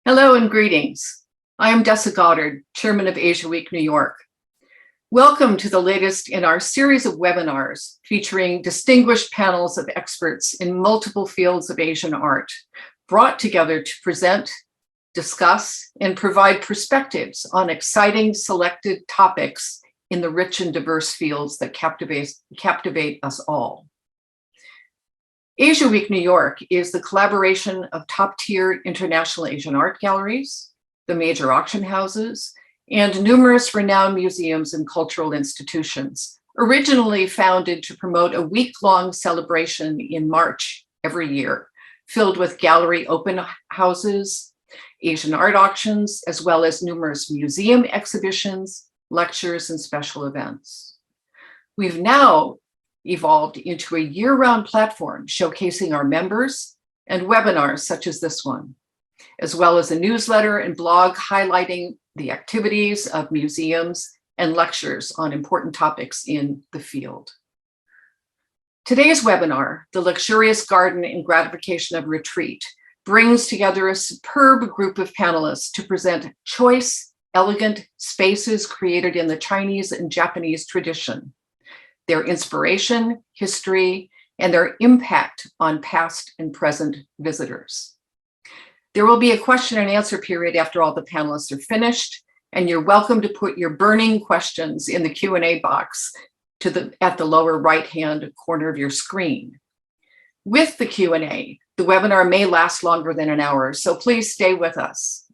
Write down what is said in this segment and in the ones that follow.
Hello and greetings. I am Dessa Goddard, Chairman of Asia Week New York. Welcome to the latest in our series of webinars featuring distinguished panels of experts in multiple fields of Asian art, brought together to present, discuss, and provide perspectives on exciting selected topics in the rich and diverse fields that captivate us all. Asia Week New York is the collaboration of top-tier international Asian art galleries, the major auction houses, and numerous renowned museums and cultural institutions, originally founded to promote a week-long celebration in March every year, filled with gallery open houses, Asian art auctions, as well as numerous museum exhibitions, lectures, and special events. We've now evolved into a year-round platform showcasing our members and webinars such as this one, as well as a newsletter and blog highlighting the activities of museums and lectures on important topics in the field. Today's webinar, The Luxurious Garden and Gratification of Retreat, brings together a superb group of panelists to present choice, elegant spaces created in the Chinese and Japanese tradition, their inspiration, history, and their impact on past and present visitors. There will be a question and answer period after all the panelists are finished, and you're welcome to put your burning questions in the Q&A box at the lower right-hand corner of your screen. With the Q&A, the webinar may last longer than an hour, so please stay with us.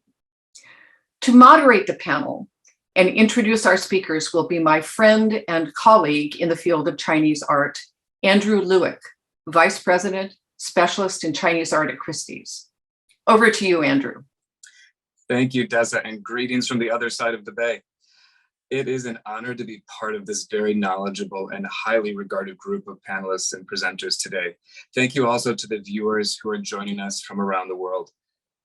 To moderate the panel and introduce our speakers will be my friend and colleague in the field of Chinese art, Andrew Lewick, Vice President, Specialist in Chinese Art at Christie's. Over to you, Andrew. Thank you, Dessa, and greetings from the other side of the bay. It is an honor to be part of this very knowledgeable and highly regarded group of panelists and presenters today. Thank you also to the viewers who are joining us from around the world.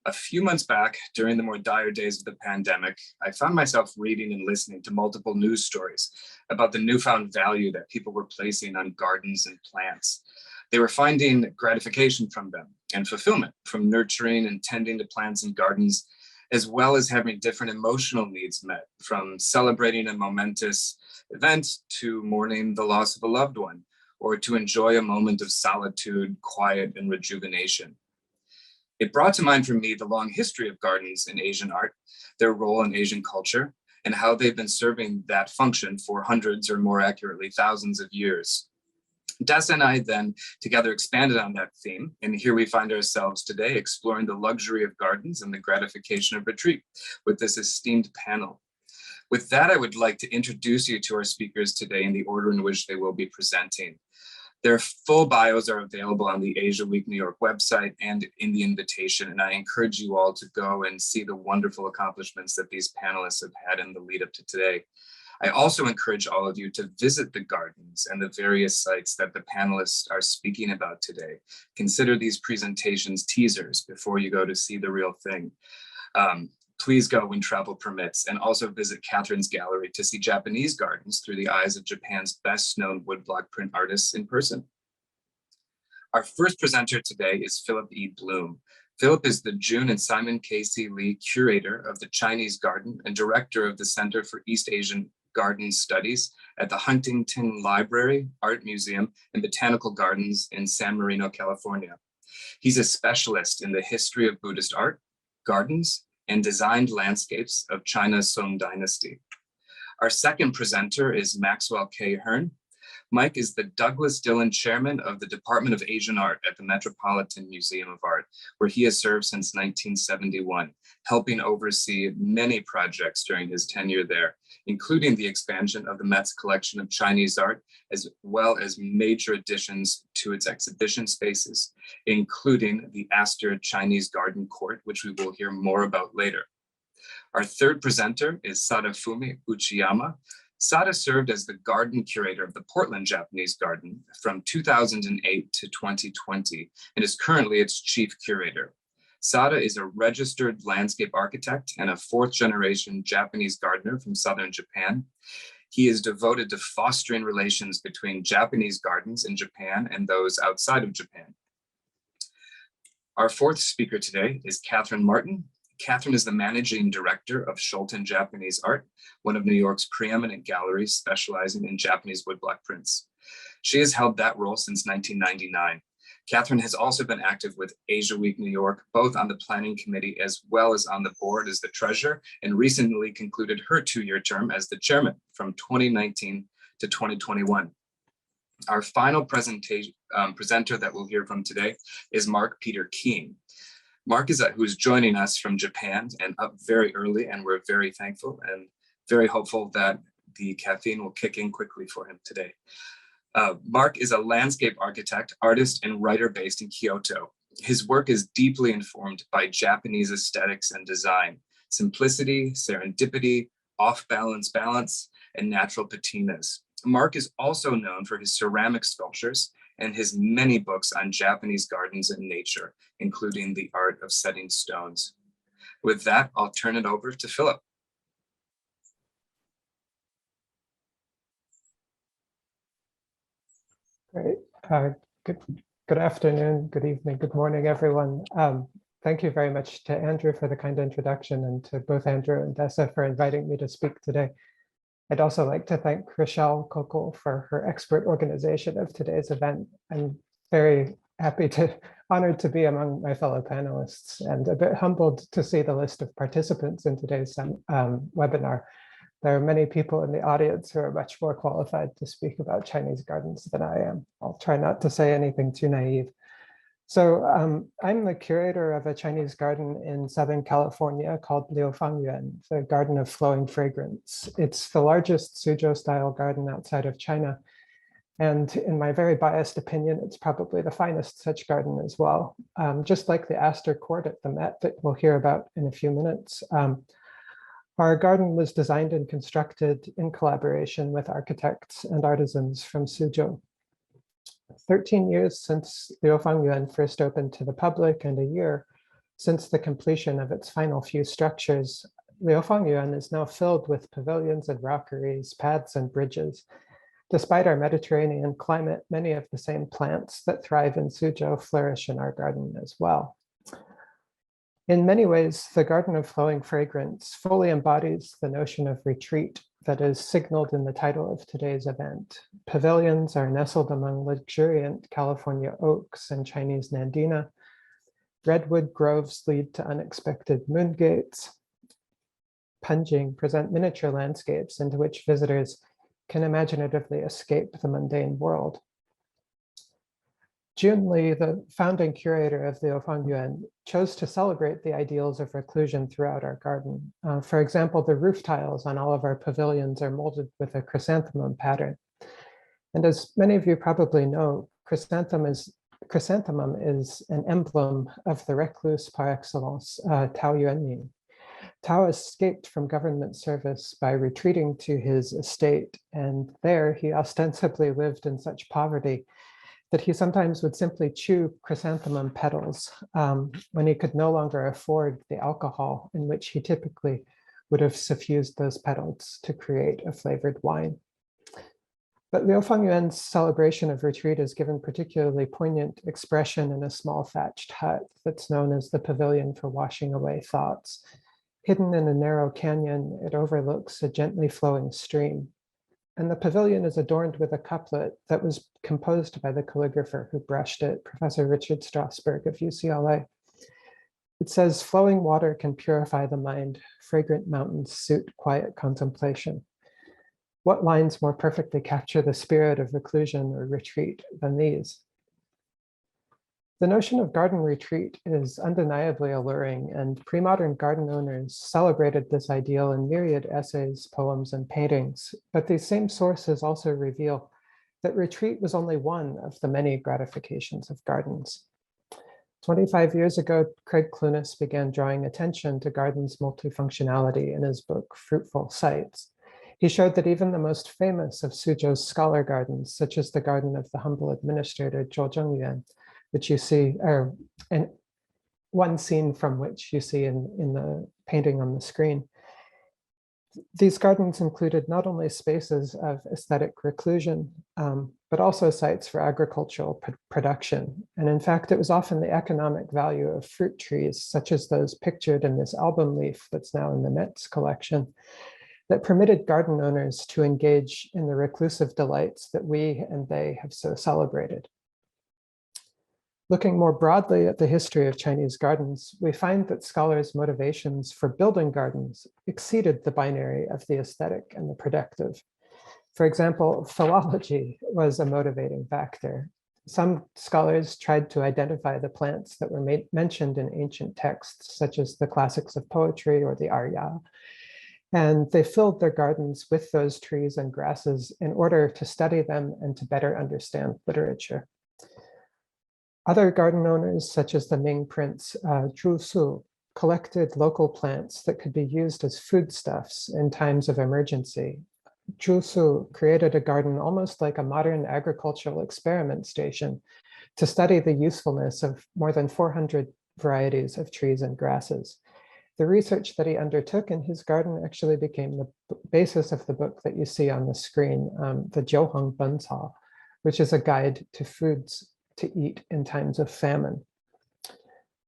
A few months back, during the more dire days of the pandemic, I found myself reading and listening to multiple news stories about the newfound value that people were placing on gardens and plants. They were finding gratification from them and fulfillment from nurturing and tending to plants and gardens, as well as having different emotional needs met, from celebrating a momentous event to mourning the loss of a loved one, or to enjoy a moment of solitude, quiet, and rejuvenation. It brought to mind for me the long history of gardens in Asian art, their role in Asian culture, and how they've been serving that function for hundreds, or more accurately, thousands of years. Dessa and I then together expanded on that theme, and here we find ourselves today exploring the luxury of gardens and the gratification of retreat with this esteemed panel. With that, I would like to introduce you to our speakers today in the order in which they will be presenting. Their full bios are available on the Asia Week New York website and in the invitation, and I encourage you all to go and see the wonderful accomplishments that these panelists have had in the lead up to today. I also encourage all of you to visit the gardens and the various sites that the panelists are speaking about today. Consider these presentations teasers before you go to see the real thing. Please go when travel permits, and also visit Catherine's gallery to see Japanese gardens through the eyes of Japan's best known woodblock print artists in person. Our first presenter today is Phillip E. Bloom. Phillip is the June and Simon K.C. Curator of the Chinese Garden and Director of the Center for East Asian Garden Studies at the Huntington Library, Art Museum, and Botanical Gardens in San Marino, California. He's a specialist in the history of Buddhist art, gardens, and designed landscapes of China's Song Dynasty. Our second presenter is Maxwell K. Hearn. Mike is the Douglas Dillon Chairman of the Department of Asian Art at the Metropolitan Museum of Art, where he has served since 1971, helping oversee many projects during his tenure there, including the expansion of the Met's collection of Chinese art, as well as major additions to its exhibition spaces, including the Astor Chinese Garden Court, which we will hear more about later. Our third presenter is Sadafumi Uchiyama. Sada served as the garden curator of the Portland Japanese Garden from 2008 to 2020 and is currently its chief curator. Sada is a registered landscape architect and a fourth-generation Japanese gardener from southern Japan. He is devoted to fostering relations between Japanese gardens in Japan and those outside of Japan. Our fourth speaker today is Catherine Martin. Catherine is the managing director of Schulten Japanese Art, one of New York's preeminent galleries specializing in Japanese woodblock prints. She has held that role since 1999. Catherine has also been active with Asia Week New York, both on the planning committee as well as on the board as the treasurer, and recently concluded her 2-year term as the chairman from 2019 to 2021. Our final presenter that we'll hear from today is Mark Peter Keane. Mark who's joining us from Japan and up very early, and we're very thankful and very hopeful that the caffeine will kick in quickly for him today. Mark is a landscape architect, artist, and writer based in Kyoto. His work is deeply informed by Japanese aesthetics and design, simplicity, serendipity, off-balance balance, and natural patinas. Mark is also known for his ceramic sculptures and his many books on Japanese gardens and nature, including The Art of Setting Stones. With that, I'll turn it over to Phillip. Great. Good afternoon, good evening, good morning, everyone. Thank you very much to Andrew for the kind introduction, and to both Andrew and Dessa for inviting me to speak today. I'd also like to thank Rochelle Kokol for her expert organization of today's event. I'm very honored to be among my fellow panelists, and a bit humbled to see the list of participants in today's webinar. There are many people in the audience who are much more qualified to speak about Chinese gardens than I am. I'll try not to say anything too naive. So I'm the curator of a Chinese garden in Southern California called Liufangyuan, the Garden of Flowing Fragrance. It's the largest Suzhou-style garden outside of China. And in my very biased opinion, it's probably the finest such garden as well. Just like the Astor Court at the Met that we'll hear about in a few minutes. Our garden was designed and constructed in collaboration with architects and artisans from Suzhou. 13 years since Liufangyuan first opened to the public, and a year since the completion of its final few structures, Liufangyuan is now filled with pavilions and rockeries, paths and bridges. Despite our Mediterranean climate, many of the same plants that thrive in Suzhou flourish in our garden as well. In many ways, the Garden of Flowing Fragrance fully embodies the notion of retreat that is signaled in the title of today's event. Pavilions are nestled among luxuriant California oaks and Chinese Nandina. Redwood groves lead to unexpected moon gates. Punjing present miniature landscapes into which visitors can imaginatively escape the mundane world. June Lee, the founding curator of Liufangyuan, chose to celebrate the ideals of reclusion throughout our garden. For example, the roof tiles on all of our pavilions are molded with a chrysanthemum pattern. And as many of you probably know, chrysanthemum is an emblem of the recluse par excellence, Tao Yuanming. Tao escaped from government service by retreating to his estate, and there he ostensibly lived in such poverty that he sometimes would simply chew chrysanthemum petals when he could no longer afford the alcohol in which he typically would have suffused those petals to create a flavored wine. But Liufangyuan's celebration of retreat is given particularly poignant expression in a small thatched hut that's known as the Pavilion for Washing Away Thoughts. Hidden in a narrow canyon, it overlooks a gently flowing stream. And the pavilion is adorned with a couplet that was composed by the calligrapher who brushed it, Professor Richard Strasberg of UCLA. It says, "Flowing water can purify the mind. Fragrant mountains suit quiet contemplation." What lines more perfectly capture the spirit of reclusion or retreat than these? The notion of garden retreat is undeniably alluring, and pre-modern garden owners celebrated this ideal in myriad essays, poems, and paintings. But these same sources also reveal that retreat was only one of the many gratifications of gardens. 25 years ago, Craig Clunas began drawing attention to gardens' multifunctionality in his book, Fruitful Sites. He showed that even the most famous of Suzhou's scholar gardens, such as the garden of the humble administrator Zhou Zhengyuan, which you see, and one scene from which you see in the painting on the screen. These gardens included not only spaces of aesthetic reclusion, but also sites for agricultural production. And in fact, it was often the economic value of fruit trees, such as those pictured in this album leaf that's now in the Metz collection, that permitted garden owners to engage in the reclusive delights that we and they have so celebrated. Looking more broadly at the history of Chinese gardens, we find that scholars' motivations for building gardens exceeded the binary of the aesthetic and the productive. For example, philology was a motivating factor. Some scholars tried to identify the plants that were mentioned in ancient texts, such as the classics of poetry or the Arya, and they filled their gardens with those trees and grasses in order to study them and to better understand literature. Other garden owners, such as the Ming prince Zhu Su, collected local plants that could be used as foodstuffs in times of emergency. Zhu Su created a garden almost like a modern agricultural experiment station to study the usefulness of more than 400 varieties of trees and grasses. The research that he undertook in his garden actually became the basis of the book that you see on the screen, the Jiuheng Bencao, which is a guide to foods to eat in times of famine.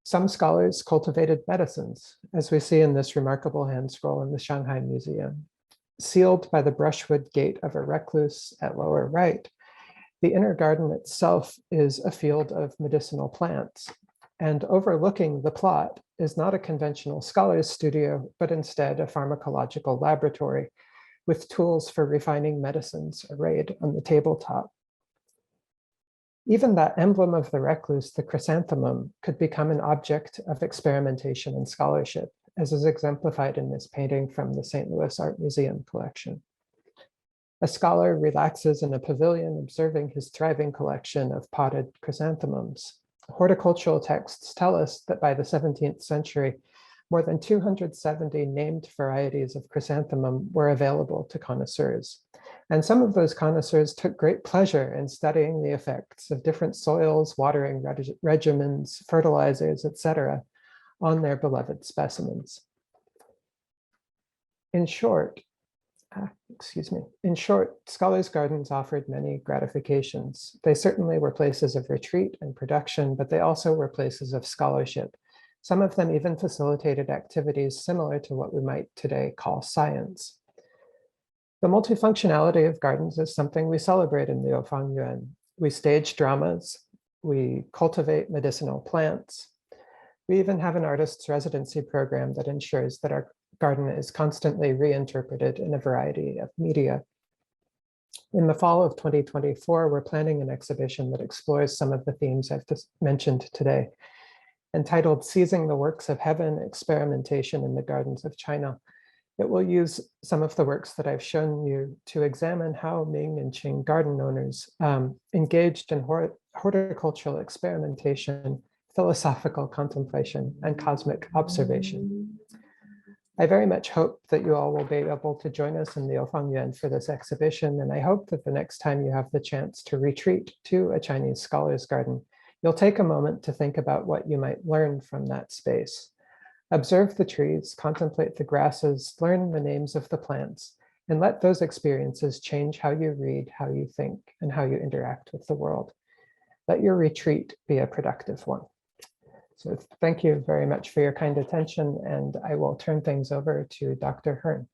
Some scholars cultivated medicines, as we see in this remarkable hand scroll in the Shanghai Museum. Sealed by the brushwood gate of a recluse at lower right, the inner garden itself is a field of medicinal plants. And overlooking the plot is not a conventional scholar's studio, but instead a pharmacological laboratory with tools for refining medicines arrayed on the tabletop. Even that emblem of the recluse, the chrysanthemum, could become an object of experimentation and scholarship, as is exemplified in this painting from the St. Louis Art Museum collection. A scholar relaxes in a pavilion observing his thriving collection of potted chrysanthemums. Horticultural texts tell us that by the 17th century, more than 270 named varieties of chrysanthemum were available to connoisseurs. And some of those connoisseurs took great pleasure in studying the effects of different soils, watering regimens, fertilizers, etc., on their beloved specimens. In short, scholars' gardens offered many gratifications. They certainly were places of retreat and production, but they also were places of scholarship. Some of them even facilitated activities similar to what we might today call science. The multifunctionality of gardens is something we celebrate in Liu Fangyuan. We stage dramas, we cultivate medicinal plants. We even have an artist's residency program that ensures that our garden is constantly reinterpreted in a variety of media. In the fall of 2024, we're planning an exhibition that explores some of the themes I've just mentioned today. Entitled Seizing the Works of Heaven, Experimentation in the Gardens of China. It will use some of the works that I've shown you to examine how Ming and Qing garden owners engaged in horticultural experimentation, philosophical contemplation, and cosmic observation. I very much hope that you all will be able to join us in Liu Fangyuan for this exhibition, and I hope that the next time you have the chance to retreat to a Chinese scholar's garden, you'll take a moment to think about what you might learn from that space. Observe the trees, contemplate the grasses, learn the names of the plants, and let those experiences change how you read, how you think, and how you interact with the world. Let your retreat be a productive one. So thank you very much for your kind attention, and I will turn things over to Dr. Hearn.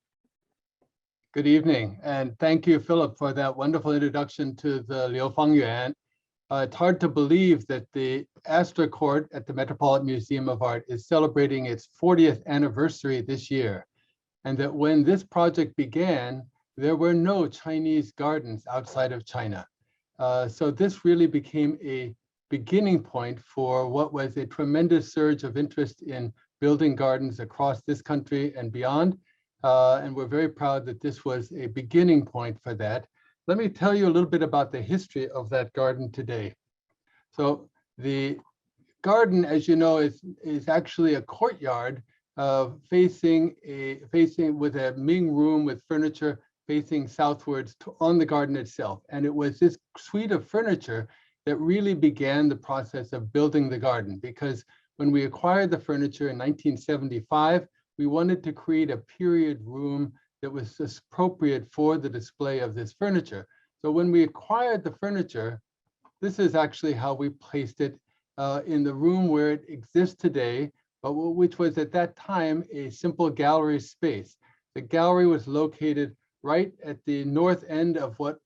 Good evening, and thank you, Philip, for that wonderful introduction to the Liu Fangyuan. It's hard to believe that the Astor Court at the Metropolitan Museum of Art is celebrating its 40th anniversary this year, and that when this project began, there were no Chinese gardens outside of China. So this really became a beginning point for what was a tremendous surge of interest in building gardens across this country and beyond. And we're very proud that this was a beginning point for that. Let me tell you a little bit about the history of that garden today. So the garden, as you know, is actually a courtyard facing with a Ming room with furniture facing southwards on the garden itself. And it was this suite of furniture that really began the process of building the garden, because when we acquired the furniture in 1975, we wanted to create a period room that was appropriate for the display of this furniture. So when we acquired the furniture, this is actually how we placed it in the room where it exists today, but which was at that time a simple gallery space. The gallery was located right at the north end of what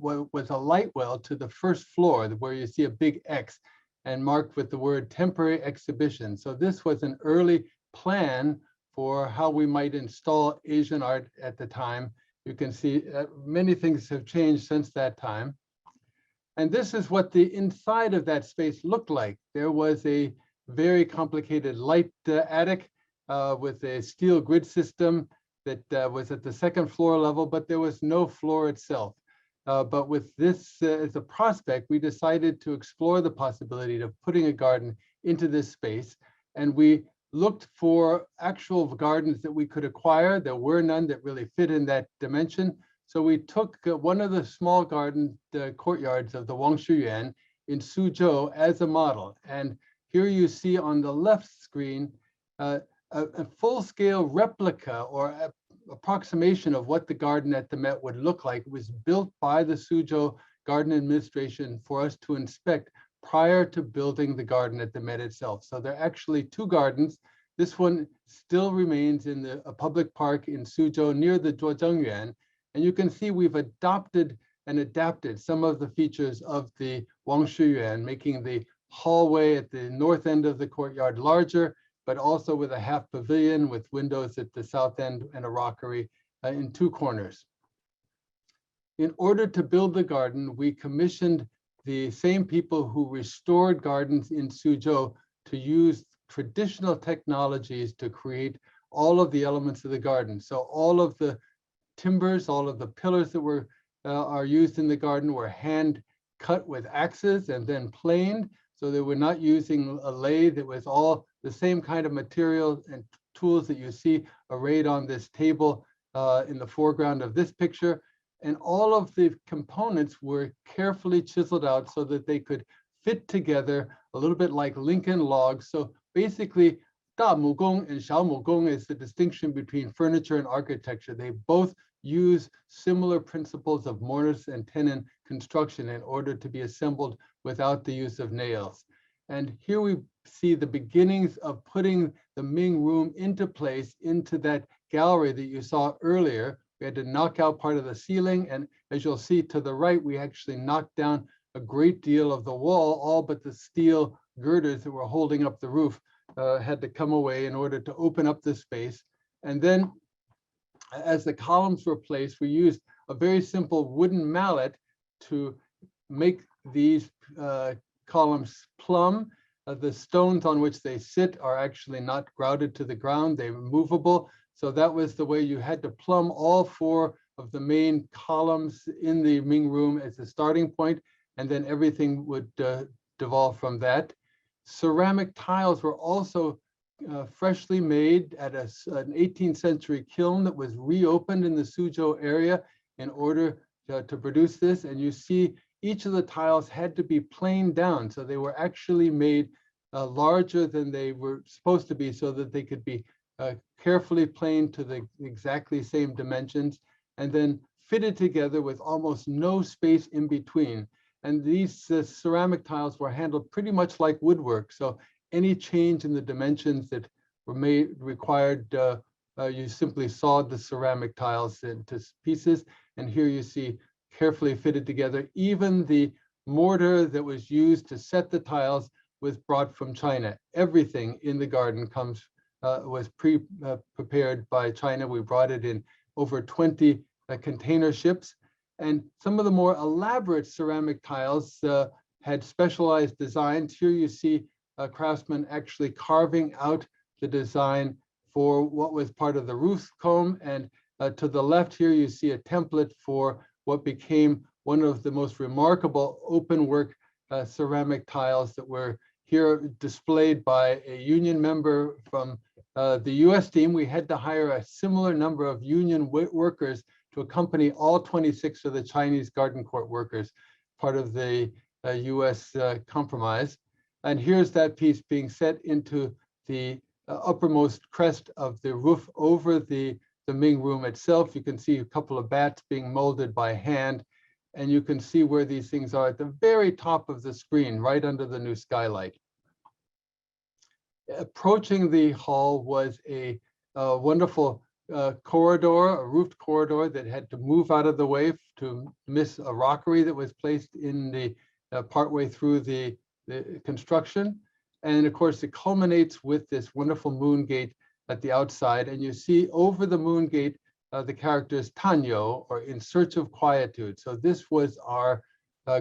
was a light well to the first floor, where you see a big X and marked with the word temporary exhibition. So this was an early plan for how we might install Asian art at the time. You can see many things have changed since that time. And this is what the inside of that space looked like. There was a very complicated light attic with a steel grid system that was at the second floor level, but there was no floor itself. But with this as a prospect, we decided to explore the possibility of putting a garden into this space. And we looked for actual gardens that we could acquire. There were none that really fit in that dimension. So we took one of the small garden courtyards of the Wangshu in Suzhou as a model. And here you see on the left screen a full-scale replica or approximation of what the garden at the Met would look like. It was built by the Suzhou Garden Administration for us to inspect prior to building the garden at the Met itself. So there are actually two gardens. This one still remains in a public park in Suzhou near the Zhuozhengyuan. And you can see we've adopted and adapted some of the features of the Wangshu, making the hallway at the north end of the courtyard larger, but also with a half pavilion with windows at the south end and a rockery in two corners. In order to build the garden, we commissioned the same people who restored gardens in Suzhou to use traditional technologies to create all of the elements of the garden. So all of the timbers, all of the pillars that are used in the garden were hand cut with axes and then planed. So they were not using a lathe. It was all the same kind of material and tools that you see arrayed on this table in the foreground of this picture. And all of the components were carefully chiseled out so that they could fit together a little bit like Lincoln logs. So basically, Da Mu Gong and Xiao Mu Gong is the distinction between furniture and architecture. They both use similar principles of mortise and tenon construction in order to be assembled without the use of nails. And here we see the beginnings of putting the Ming room into place, into that gallery that you saw earlier. We had to knock out part of the ceiling, and as you'll see to the right, we actually knocked down a great deal of the wall, all but the steel girders that were holding up the roof had to come away in order to open up the space. And then as the columns were placed, we used a very simple wooden mallet to make these columns plumb. The stones on which they sit are actually not grouted to the ground, they're movable. So that was the way you had to plumb all four of the main columns in the Ming room as a starting point, and then everything would devolve from that. Ceramic tiles were also freshly made at an 18th century kiln that was reopened in the Suzhou area in order to produce this. And you see each of the tiles had to be planed down. So they were actually made larger than they were supposed to be so that they could be carefully planed to the exactly same dimensions and then fitted together with almost no space in between. And these ceramic tiles were handled pretty much like woodwork. So any change in the dimensions that were required, you simply sawed the ceramic tiles into pieces. And here you see carefully fitted together. Even the mortar that was used to set the tiles was brought from China. Everything in the garden was prepared by China. We brought it in over 20 container ships. And some of the more elaborate ceramic tiles had specialized designs. Here you see a craftsman actually carving out the design for what was part of the roof comb. And to the left here, you see a template for what became one of the most remarkable open work ceramic tiles that were here displayed by a union member from the US team. We had to hire a similar number of union workers to accompany all 26 of the Chinese garden court workers, part of the US compromise. And here's that piece being set into the uppermost crest of the roof over the Ming room itself. You can see a couple of bats being molded by hand, and you can see where these things are at the very top of the screen, right under the new skylight. approaching the hall was a wonderful corridor, a roofed corridor that had to move out of the way to miss a rockery that was placed in the partway through the construction. And of course, it culminates with this wonderful moon gate at the outside. And you see over the moon gate the characters Tanyo, or in search of quietude. So this was our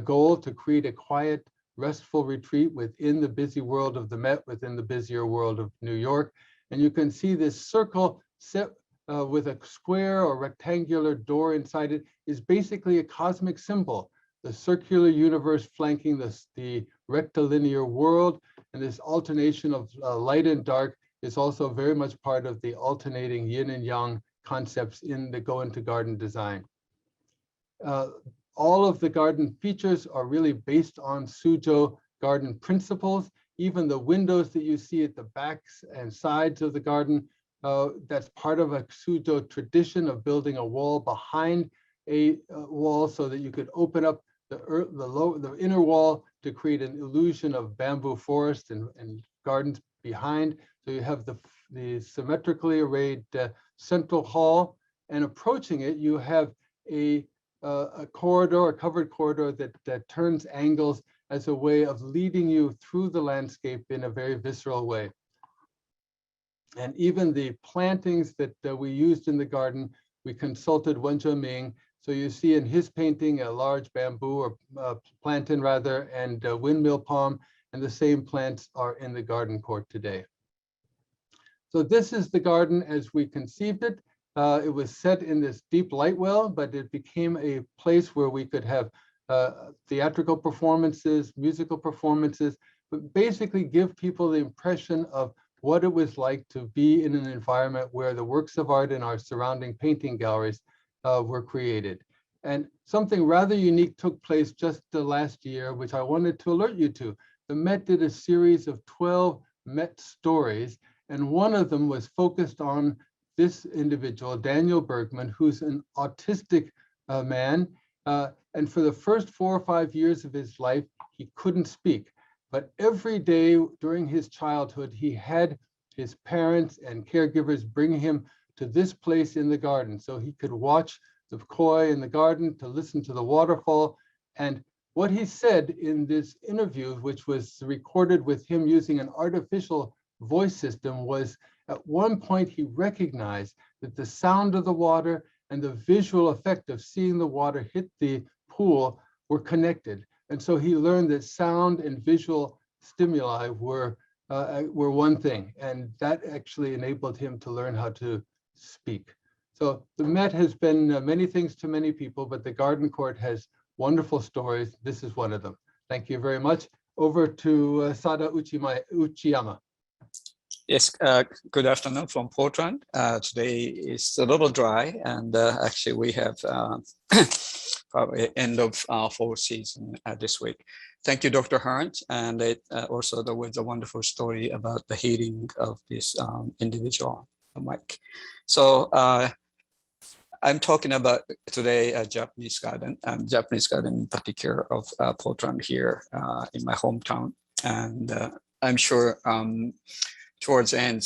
goal, to create a quiet, restful retreat within the busy world of the Met, within the busier world of New York. And you can see this circle set with a square or rectangular door inside it is basically a cosmic symbol. The circular universe flanking the rectilinear world, and this alternation of light and dark is also very much part of the alternating yin and yang concepts in the Go Into Garden design. All of the garden features are really based on Suzhou garden principles. Even the windows that you see at the backs and sides of the garden, that's part of a Suzhou tradition of building a wall behind a wall so that you could open up the inner wall to create an illusion of bamboo forest and gardens behind. So you have the symmetrically arrayed central hall, and approaching it, you have a corridor, a covered corridor that turns angles as a way of leading you through the landscape in a very visceral way. And even the plantings that we used in the garden, we consulted Wen Zheming. So you see in his painting a large bamboo or plantain rather, and windmill palm, and the same plants are in the garden court today. So this is the garden as we conceived it. It was set in this deep light well, but it became a place where we could have theatrical performances, musical performances, but basically give people the impression of what it was like to be in an environment where the works of art in our surrounding painting galleries were created. And something rather unique took place just the last year, which I wanted to alert you to. The Met did a series of 12 Met stories, and one of them was focused on this individual, Daniel Bergman, who's an autistic man. And for the first 4 or 5 years of his life, he couldn't speak. But every day during his childhood, he had his parents and caregivers bring him to this place in the garden so he could watch the koi in the garden, to listen to the waterfall. And what he said in this interview, which was recorded with him using an artificial voice system, was at one point he recognized that the sound of the water and the visual effect of seeing the water hit the pool were connected. And so he learned that sound and visual stimuli were one thing, and that actually enabled him to learn how to speak. So the Met has been many things to many people, but the garden court has wonderful stories. This is one of them. Thank you very much. Over to Sada Uchiyama. Yes, good afternoon from Portland. Today is a little dry, and actually we have probably end of fall season this week. Thank you, Dr. Hunt, and also there was a wonderful story about the healing of this individual, Mike. So I'm talking about today a Japanese garden in particular of Portland here in my hometown, and I'm sure towards the end,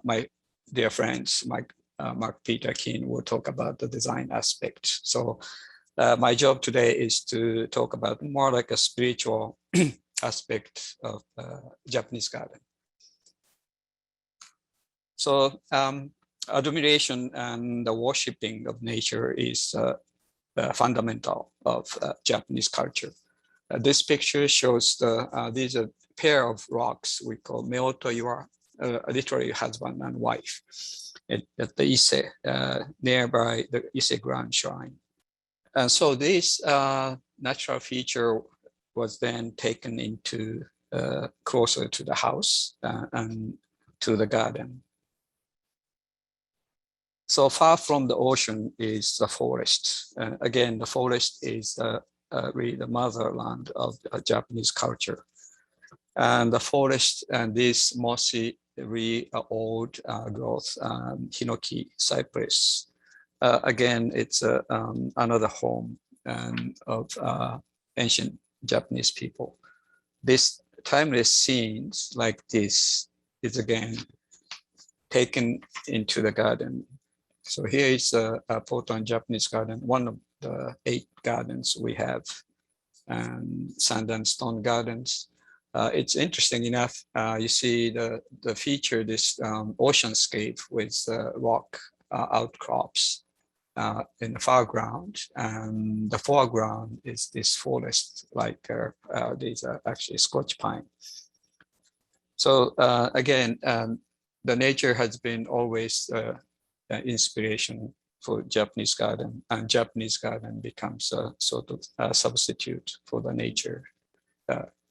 my dear friends, Mark, Peter, Keane will talk about the design aspect. So my job today is to talk about more like a spiritual aspect of Japanese garden. So admiration and the worshipping of nature is fundamental of Japanese culture. This picture shows these are pair of rocks we call Meotoiwa, literally husband and wife, at the Ise, nearby the Ise Grand Shrine. And so this natural feature was then taken into closer to the house and to the garden. So far from the ocean is the forest. Again, the forest is really the motherland of Japanese culture. And the forest and this mossy, really old growth, hinoki cypress. Again, it's another home of ancient Japanese people. This timeless scenes like this is again taken into the garden. So here is a Portland Japanese garden, one of the 8 gardens we have, and sand and stone gardens. It's interesting enough, you see the feature, this oceanscape with rock outcrops in the foreground, and the foreground is this forest, like these are actually Scotch pine. So again, the nature has been always inspiration for Japanese garden, and Japanese garden becomes a sort of a substitute for the nature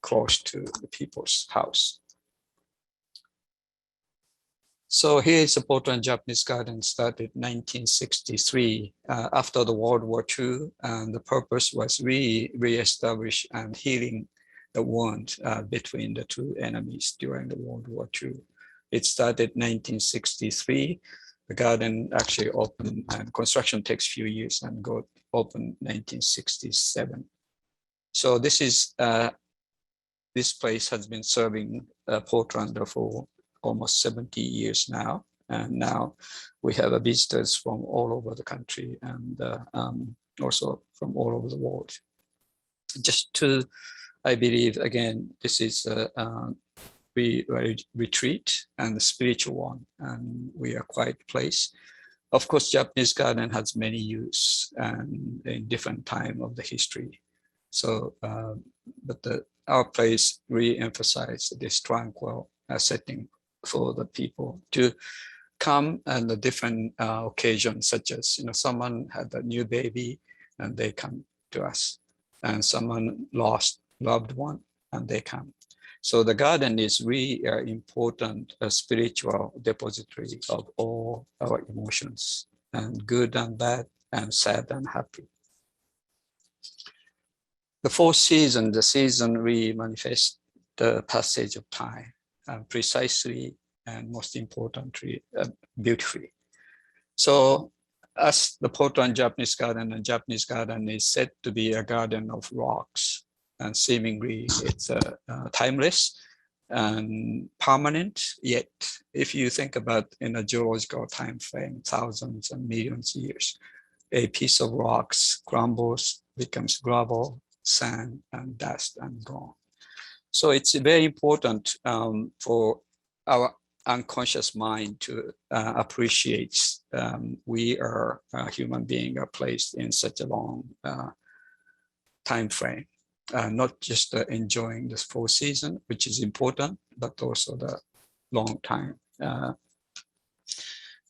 close to the people's house. So here is a Portland Japanese garden started 1963 after the World War II, and the purpose was re-establish and healing the wound between the 2 enemies during the World War II. It started 1963. The garden actually opened, and construction takes a few years, and got open 1967. So this is this place has been serving Portlander for almost 70 years now, and now we have visitors from all over the country, and also from all over the world. Just to, I believe, again, this is retreat and the spiritual one, and we are quiet place. Of course, Japanese garden has many use and in different time of the history. So, but our place re-emphasize this tranquil setting for the people to come, and the different occasions, such as, you know, someone had a new baby and they come to us, and someone lost loved one and they come. So the garden is really important spiritual depository of all our emotions, and good and bad, and sad and happy. The 4th season, the season really manifests the passage of time, precisely and most importantly, beautifully. So as the Portland Japanese garden, and Japanese garden is said to be a garden of rocks, and seemingly it's timeless and permanent. Yet, if you think about in a geological time frame, thousands and millions of years, a piece of rocks crumbles, becomes gravel, sand, and dust, and gone. So it's very important for our unconscious mind to appreciate we are a human being are placed in such a long time frame. Not just enjoying this 4th season, which is important, but also the long time.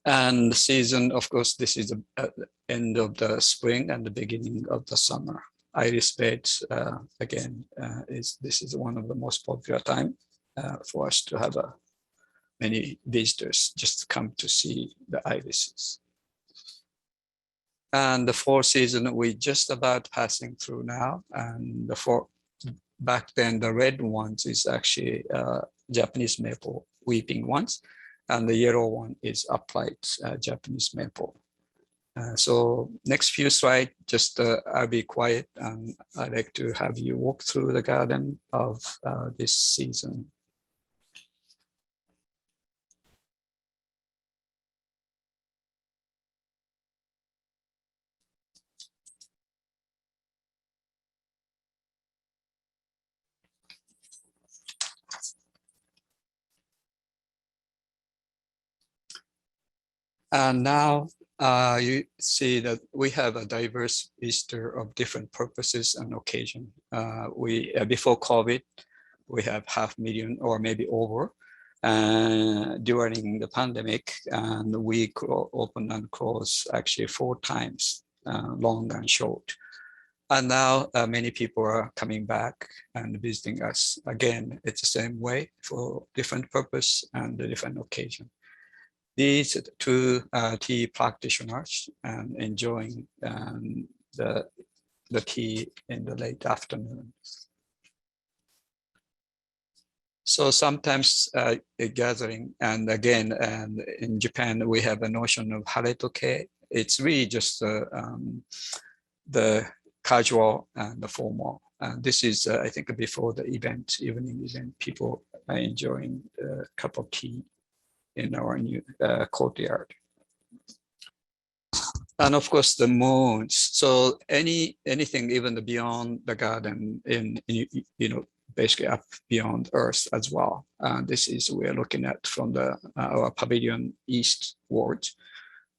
And the season, of course, this is the end of the spring and the beginning of the summer. Iris beds, again, this is one of the most popular time for us to have many visitors just come to see the irises. And the 4th season, we just about passing through now. And back then, the red ones is actually Japanese maple, weeping ones. And the yellow one is upright Japanese maple. So next few slides, just I'll be quiet, and I'd like to have you walk through the garden of this season. And now you see that we have a diverse visitor of different purposes and occasion. Before COVID, we have 500,000 or maybe over. During the pandemic, and we open and close actually 4 times, long and short. And now many people are coming back and visiting us. Again, it's the same way for different purpose and the different occasion. These 2 tea practitioners and enjoying the tea in the late afternoon. So sometimes a gathering, and again, and in Japan, we have a notion of haretoke. It's really just the casual and the formal. And this is, I think, before the event, evening event, people enjoying a cup of tea in our new courtyard. And of course, the moons. So anything even beyond the garden, basically up beyond Earth as well. This is we're looking at from our pavilion eastward,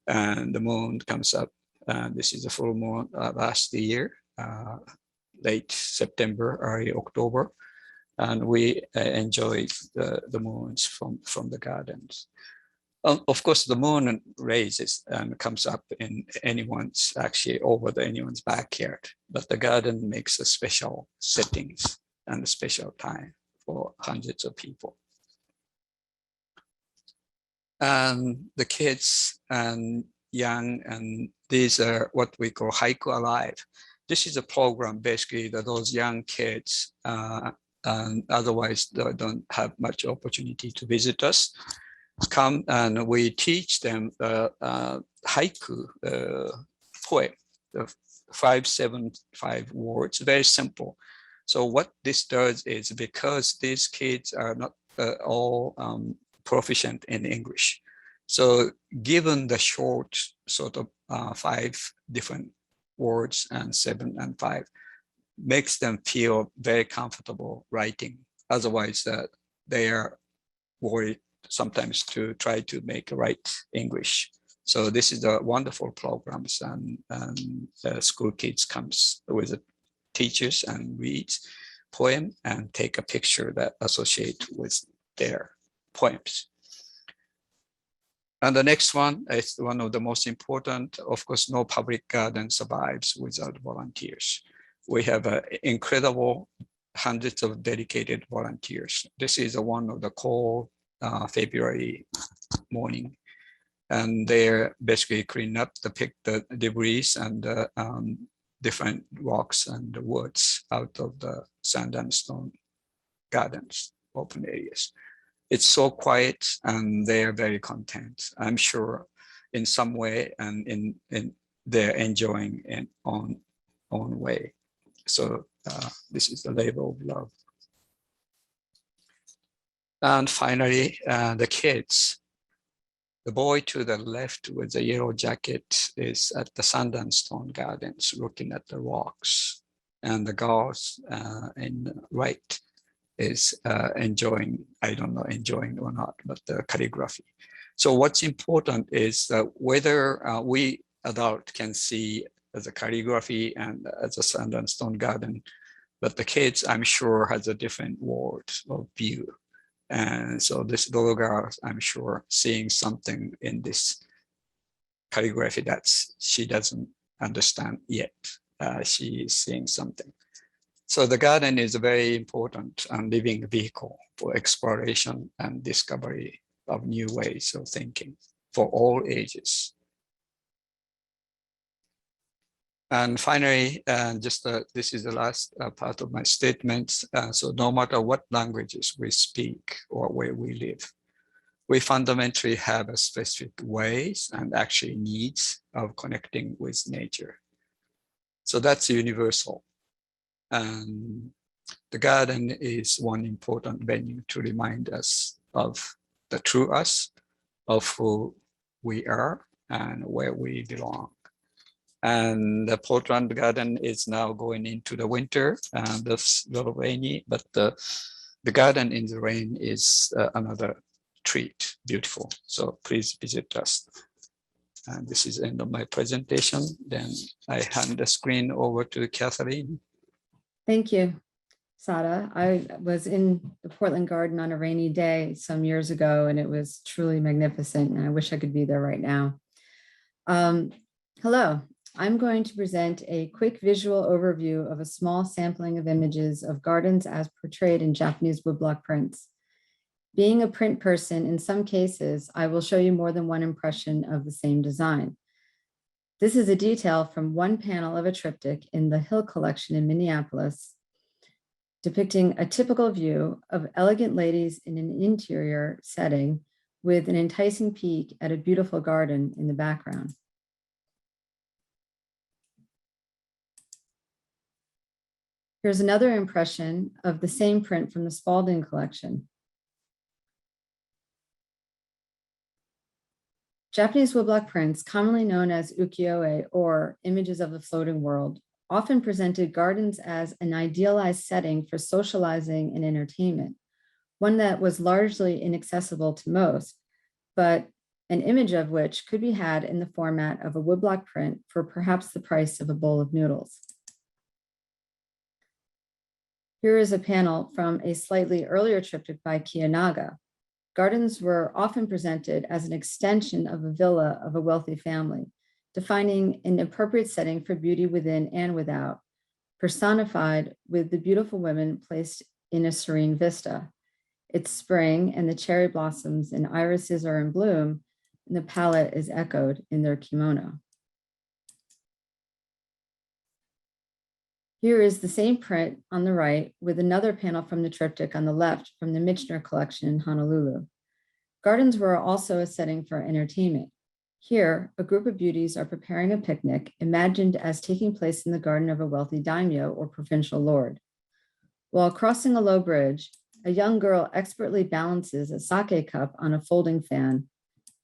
and the moon comes up. This is a full moon last year, late September, early October, and we enjoy the moons from the gardens. Of course, the moon raises and comes up in anyone's backyard, but the garden makes a special settings and a special time for hundreds of people. And the kids and young, and these are what we call Haiku Alive. This is a program basically that those young kids and otherwise they don't have much opportunity to visit us, come and we teach them haiku poem, the 575 words, very simple. So what this does is, because these kids are not all proficient in English, so given the short sort of 5 different words and 7 and 5, makes them feel very comfortable writing. Otherwise, they are worried sometimes to try to make right English. So this is a wonderful programs, and school kids comes with the teachers and reads poem and take a picture that associate with their poems. And the next one is one of the most important. Of course, no public garden survives without volunteers. We have incredible hundreds of dedicated volunteers. This is one of the cold February morning, and they're basically clean up pick the debris and different rocks and the woods out of the sand and stone gardens, open areas. It's so quiet, and they're very content, I'm sure, in some way, and in they're enjoying in own way. So this is the labor of love. And finally, the kids. The boy to the left with the yellow jacket is at the Sand and Stone Gardens looking at the rocks. And the girls in the right is enjoying, I don't know, enjoying or not, but the calligraphy. So what's important is whether we adult can see the calligraphy and as a Sand and Stone Garden, but the kids, I'm sure, has a different world of view. And so this little girl, I'm sure, seeing something in this calligraphy that she doesn't understand yet. She is seeing something. So the garden is a very important and living vehicle for exploration and discovery of new ways of thinking for all ages. And finally, this is the last part of my statement. So no matter what languages we speak or where we live, we fundamentally have a specific ways and actually needs of connecting with nature. So that's universal. And the garden is one important venue to remind us of the true us, of who we are and where we belong. And the Portland garden is now going into the winter, and it's a little rainy, but the garden in the rain is another treat, beautiful. So please visit us. And this is the end of my presentation. Then I hand the screen over to Catherine. Thank you, Sada. I was in the Portland Garden on a rainy day some years ago, and it was truly magnificent, and I wish I could be there right now. Hello. I'm going to present a quick visual overview of a small sampling of images of gardens as portrayed in Japanese woodblock prints. Being a print person, in some cases, I will show you more than one impression of the same design. This is a detail from one panel of a triptych in the Hill Collection in Minneapolis, depicting a typical view of elegant ladies in an interior setting with an enticing peek at a beautiful garden in the background. Here's another impression of the same print from the Spalding collection. Japanese woodblock prints, commonly known as ukiyo-e or images of the floating world, often presented gardens as an idealized setting for socializing and entertainment, one that was largely inaccessible to most, but an image of which could be had in the format of a woodblock print for perhaps the price of a bowl of noodles. Here is a panel from a slightly earlier triptych by Kiyanaga. Gardens were often presented as an extension of a villa of a wealthy family, defining an appropriate setting for beauty within and without, personified with the beautiful women placed in a serene vista. It's spring and the cherry blossoms and irises are in bloom, and the palette is echoed in their kimono. Here is the same print on the right with another panel from the triptych on the left from the Michener collection in Honolulu. Gardens were also a setting for entertainment. Here, a group of beauties are preparing a picnic imagined as taking place in the garden of a wealthy daimyo or provincial lord. While crossing a low bridge, a young girl expertly balances a sake cup on a folding fan.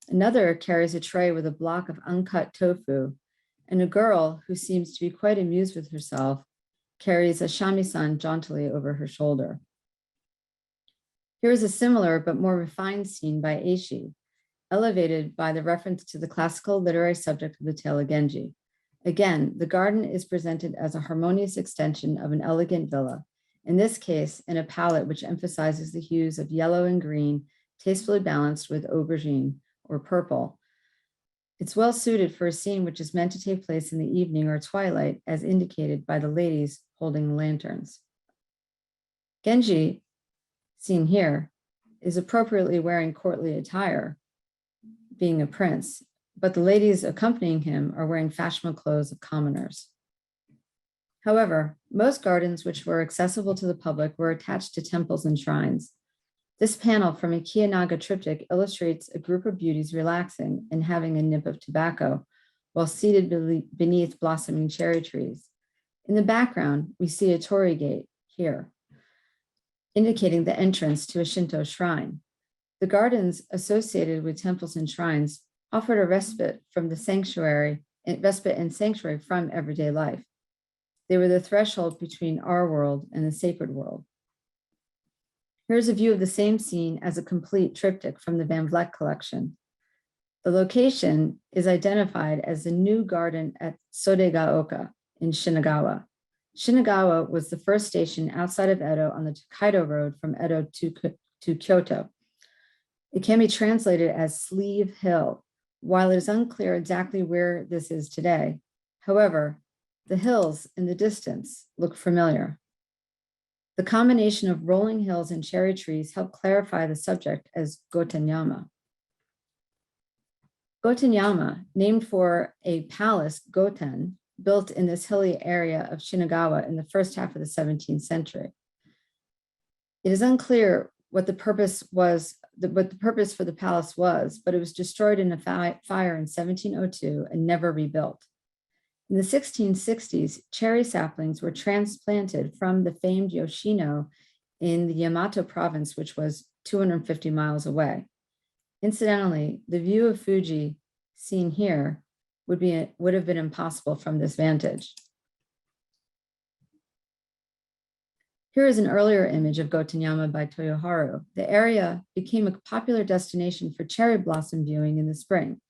Another carries a tray with a block of uncut tofu, and a girl who seems to be quite amused with herself carries a shamisen jauntily over her shoulder. Here is a similar but more refined scene by Eishi, elevated by the reference to the classical literary subject of the tale of Genji. Again, the garden is presented as a harmonious extension of an elegant villa, in this case, in a palette which emphasizes the hues of yellow and green, tastefully balanced with aubergine or purple. It's well suited for a scene which is meant to take place in the evening or twilight, as indicated by the ladies holding lanterns. Genji, seen here, is appropriately wearing courtly attire, being a prince, but the ladies accompanying him are wearing fashionable clothes of commoners. However, most gardens which were accessible to the public were attached to temples and shrines. This panel from a Kiyanaga triptych illustrates a group of beauties relaxing and having a nip of tobacco while seated beneath blossoming cherry trees. In the background, we see a torii gate here, indicating the entrance to a Shinto shrine. The gardens associated with temples and shrines offered a respite from the sanctuary, respite and sanctuary from everyday life. They were the threshold between our world and the sacred world. Here's a view of the same scene as a complete triptych from the Van Vleck collection. The location is identified as the new garden at Sodegaaoka in Shinagawa. Shinagawa was the first station outside of Edo on the Tokaido Road from Edo to Kyoto. It can be translated as Sleeve Hill, while it is unclear exactly where this is today. However, the hills in the distance look familiar. The combination of rolling hills and cherry trees help clarify the subject as Gotenyama. Gotenyama, named for a palace, Goten, built in this hilly area of Shinagawa in the first half of the 17th century. It is unclear what the purpose was, what the purpose for the palace was, but it was destroyed in a fire in 1702 and never rebuilt. In the 1660s, cherry saplings were transplanted from the famed Yoshino in the Yamato province, which was 250 miles away. Incidentally, the view of Fuji seen here would have been impossible from this vantage. Here is an earlier image of Gotenyama by Toyoharu. The area became a popular destination for cherry blossom viewing in the spring.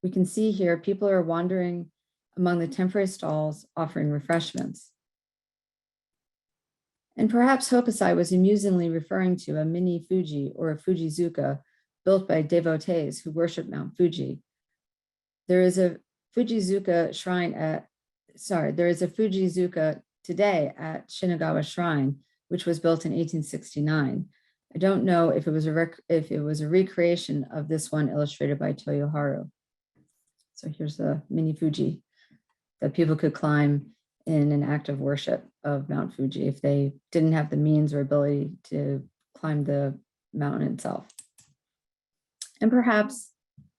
We can see here people are wandering among the temporary stalls offering refreshments. And perhaps Hokusai was amusingly referring to a mini Fuji or a Fujizuka built by devotees who worship Mount Fuji. There is a Fujizuka today at Shinagawa Shrine, which was built in 1869. I don't know if it was a recreation of this one illustrated by Toyoharu. So here's the mini Fuji that people could climb in an act of worship of Mount Fuji if they didn't have the means or ability to climb the mountain itself. And perhaps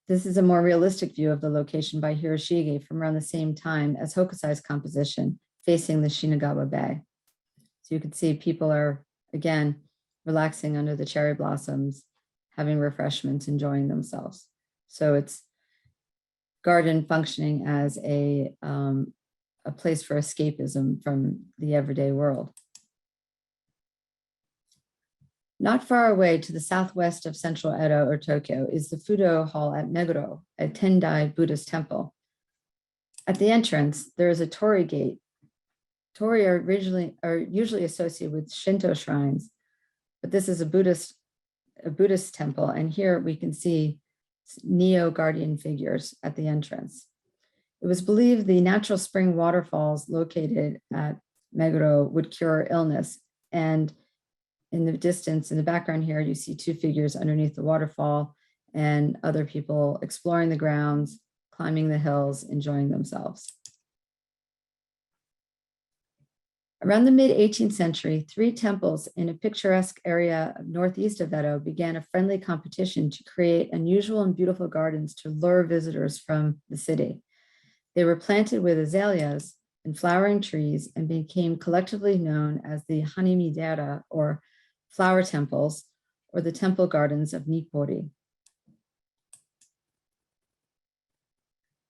this is a more realistic view of the location by Hiroshige from around the same time as Hokusai's composition, facing the Shinagawa Bay. So you can see people are, again, relaxing under the cherry blossoms, having refreshments, enjoying themselves. So it's garden functioning as a place for escapism from the everyday world. Not far away to the southwest of central Edo or Tokyo is the Fudo Hall at Meguro, a Tendai Buddhist temple. At the entrance, there is a torii gate. Torii are usually associated with Shinto shrines, but this is a Buddhist temple, and here we can see neo-guardian figures at the entrance. It was believed the natural spring waterfalls located at Meguro would cure illness, and in the distance, in the background here, you see two figures underneath the waterfall and other people exploring the grounds, climbing the hills, enjoying themselves. Around the mid-18th century, 3 temples in a picturesque area northeast of Edo began a friendly competition to create unusual and beautiful gardens to lure visitors from the city. They were planted with azaleas and flowering trees and became collectively known as the Hanimidera, or flower temples, or the temple gardens of Nippori.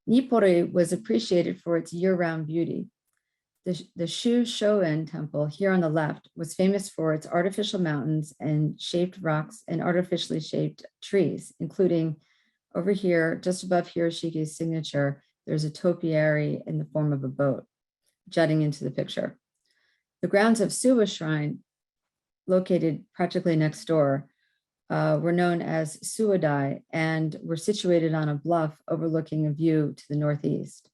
Nippori was appreciated for its year-round beauty. The Shu Shoen temple here on the left was famous for its artificial mountains and shaped rocks and artificially shaped trees, including over here, just above Hiroshige's signature, there's a topiary in the form of a boat jutting into the picture. The grounds of Suwa Shrine, located practically next door, were known as Suwadai and were situated on a bluff overlooking a view to the northeast.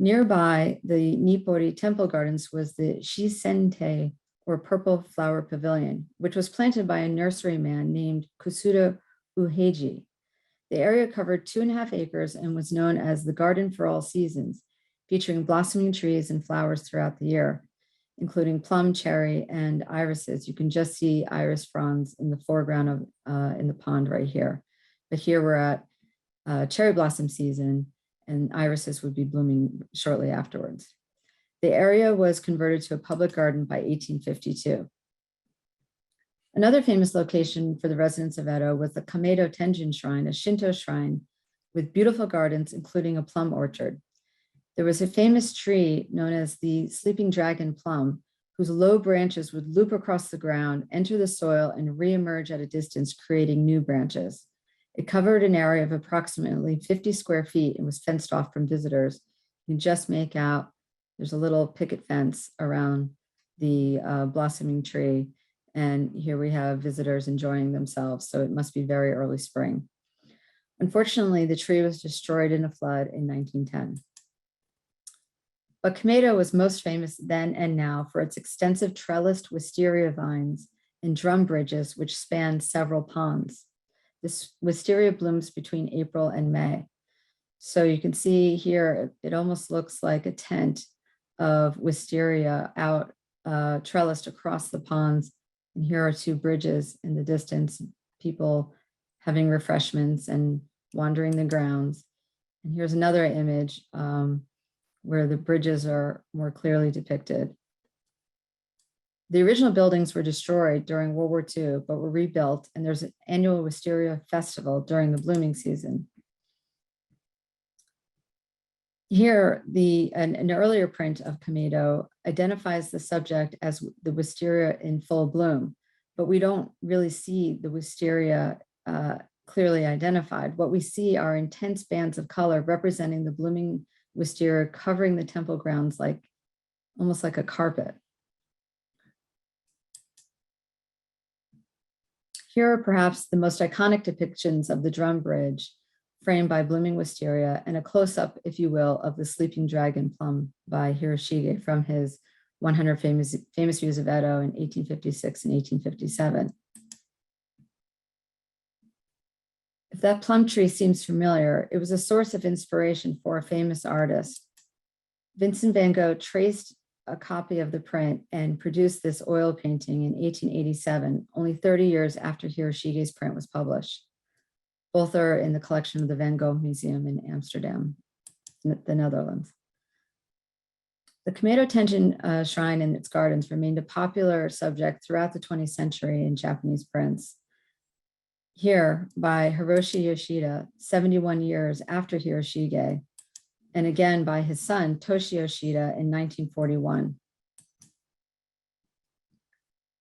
Nearby the Nippori temple gardens was the Shisente, or purple flower pavilion, which was planted by a nurseryman named Kusuda Uheiji. The area covered 2.5 acres and was known as the Garden for All Seasons, featuring blossoming trees and flowers throughout the year, including plum, cherry, and irises. You can just see iris fronds in the foreground of in the pond right here. But here we're at cherry blossom season, and irises would be blooming shortly afterwards. The area was converted to a public garden by 1852. Another famous location for the residents of Edo was the Comedo Tengen Shrine, a Shinto shrine with beautiful gardens, including a plum orchard. There was a famous tree known as the sleeping dragon plum, whose low branches would loop across the ground, enter the soil, and reemerge at a distance, creating new branches. It covered an area of approximately 50 square feet and was fenced off from visitors. You can just make out, there's a little picket fence around the blossoming tree. And here we have visitors enjoying themselves. So it must be very early spring. Unfortunately, the tree was destroyed in a flood in 1910. But Comedo was most famous then and now for its extensive trellised wisteria vines and drum bridges, which span several ponds. This wisteria blooms between April and May. So you can see here, it almost looks like a tent of wisteria out trellised across the ponds. And here are 2 bridges in the distance, people having refreshments and wandering the grounds. And here's another image where the bridges are more clearly depicted. The original buildings were destroyed during World War II, but were rebuilt, and there's an annual wisteria festival during the blooming season. Here, an earlier print of Comedo identifies the subject as the wisteria in full bloom, but we don't really see the wisteria clearly identified. What we see are intense bands of color representing the blooming wisteria covering the temple grounds like almost like a carpet. Here are perhaps the most iconic depictions of the drum bridge, framed by blooming wisteria, and a close-up, if you will, of the sleeping dragon plum by Hiroshige from his 100 famous views of Edo in 1856 and 1857. If that plum tree seems familiar, it was a source of inspiration for a famous artist. Vincent van Gogh traced a copy of the print and produced this oil painting in 1887, only 30 years after Hiroshige's print was published. Both are in the collection of the Van Gogh Museum in Amsterdam, the Netherlands. The Comedo Tengen Shrine and its gardens remained a popular subject throughout the 20th century in Japanese prints. here by Hiroshi Yoshida 71 years after Hiroshige, and again by his son Toshi Yoshida in 1941.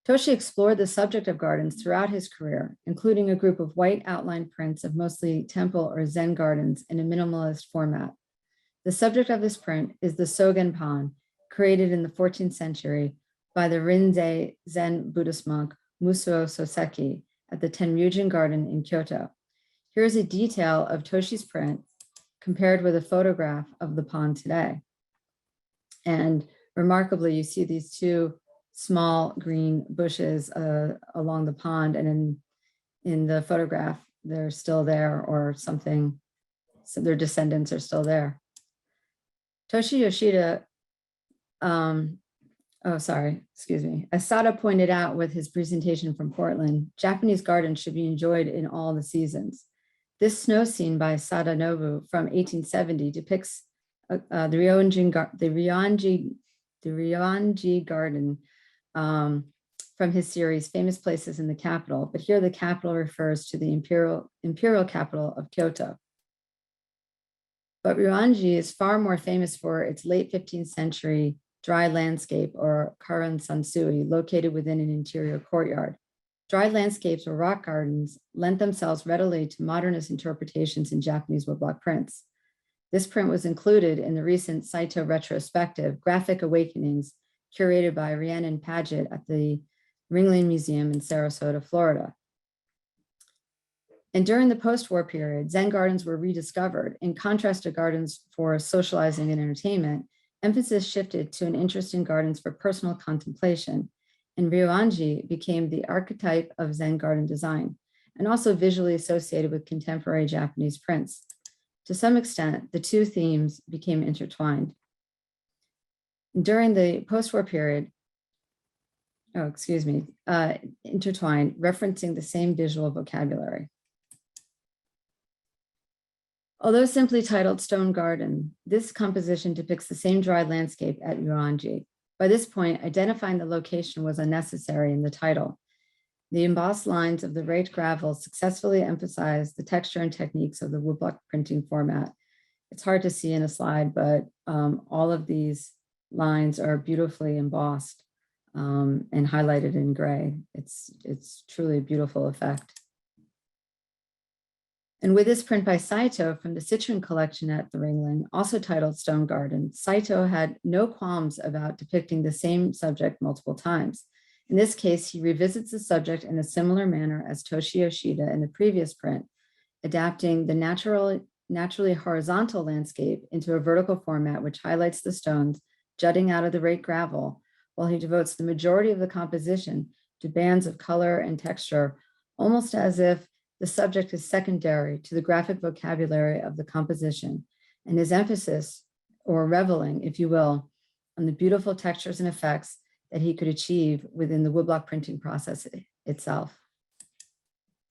Toshi explored the subject of gardens throughout his career, including a group of white outline prints of mostly temple or Zen gardens in a minimalist format. The subject of this print is the Sogenpan, created in the 14th century by the Rinzai Zen Buddhist monk Musuo Soseki at the Tenryujin Garden in Kyoto. Here is a detail of Toshi's print compared with a photograph of the pond today. And remarkably, you see these two small green bushes along the pond, and in the photograph, they're still there or something, so their descendants are still there. Toshi Yoshida, as Sada pointed out with his presentation from Portland, Japanese gardens should be enjoyed in all the seasons. This snow scene by Sada Nobu from 1870 depicts the Ryoanji Garden from his series Famous Places in the Capital, but here the capital refers to the imperial capital of Kyoto. But Ryoanji is far more famous for its late 15th century dry landscape, or karan sansui, located within an interior courtyard. Dry landscapes or rock gardens lent themselves readily to modernist interpretations in Japanese woodblock prints. This print was included in the recent Saito retrospective, Graphic Awakenings, curated by Rhiannon Paget at the Ringling Museum in Sarasota, Florida. And during the post-war period, Zen gardens were rediscovered. In contrast to gardens for socializing and entertainment, emphasis shifted to an interest in gardens for personal contemplation, and Ryoanji became the archetype of Zen garden design, and also visually associated with contemporary Japanese prints. To some extent, the two themes became intertwined. During the post-war period, intertwined, referencing the same visual vocabulary. Although simply titled Stone Garden, this composition depicts the same dry landscape at Ryoanji. By this point, identifying the location was unnecessary in the title. The embossed lines of the raked gravel successfully emphasize the texture and techniques of the woodblock printing format. It's hard to see in a slide, but all of these lines are beautifully embossed and highlighted in gray. It's truly a beautiful effect. And with this print by Saito from the Citroen collection at the Ringling, also titled Stone Garden, Saito had no qualms about depicting the same subject multiple times. In this case, he revisits the subject in a similar manner as Toshi Yoshida in the previous print, adapting the naturally horizontal landscape into a vertical format which highlights the stones jutting out of the raked gravel, while he devotes the majority of the composition to bands of color and texture, almost as if the subject is secondary to the graphic vocabulary of the composition, and his emphasis, or reveling, if you will, on the beautiful textures and effects that he could achieve within the woodblock printing process itself.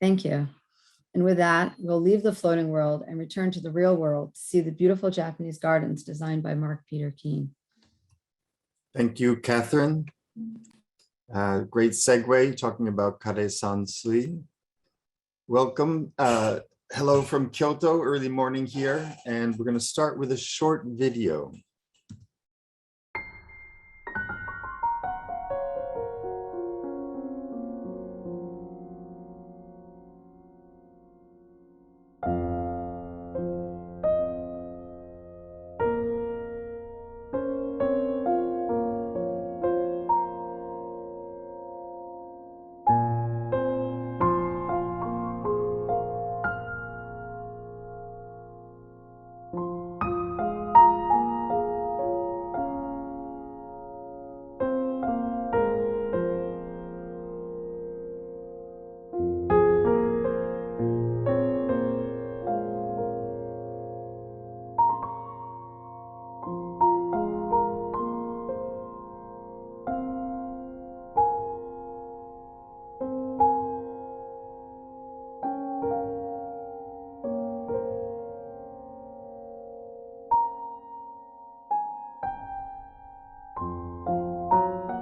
Thank you. And with that, we'll leave the floating world and return to the real world to see the beautiful Japanese gardens designed by Mark Peter Keane. Thank you, Catherine. Great segue talking about Kare Sansui. Welcome. Hello from Kyoto, early morning here, and we're going to start with a short video.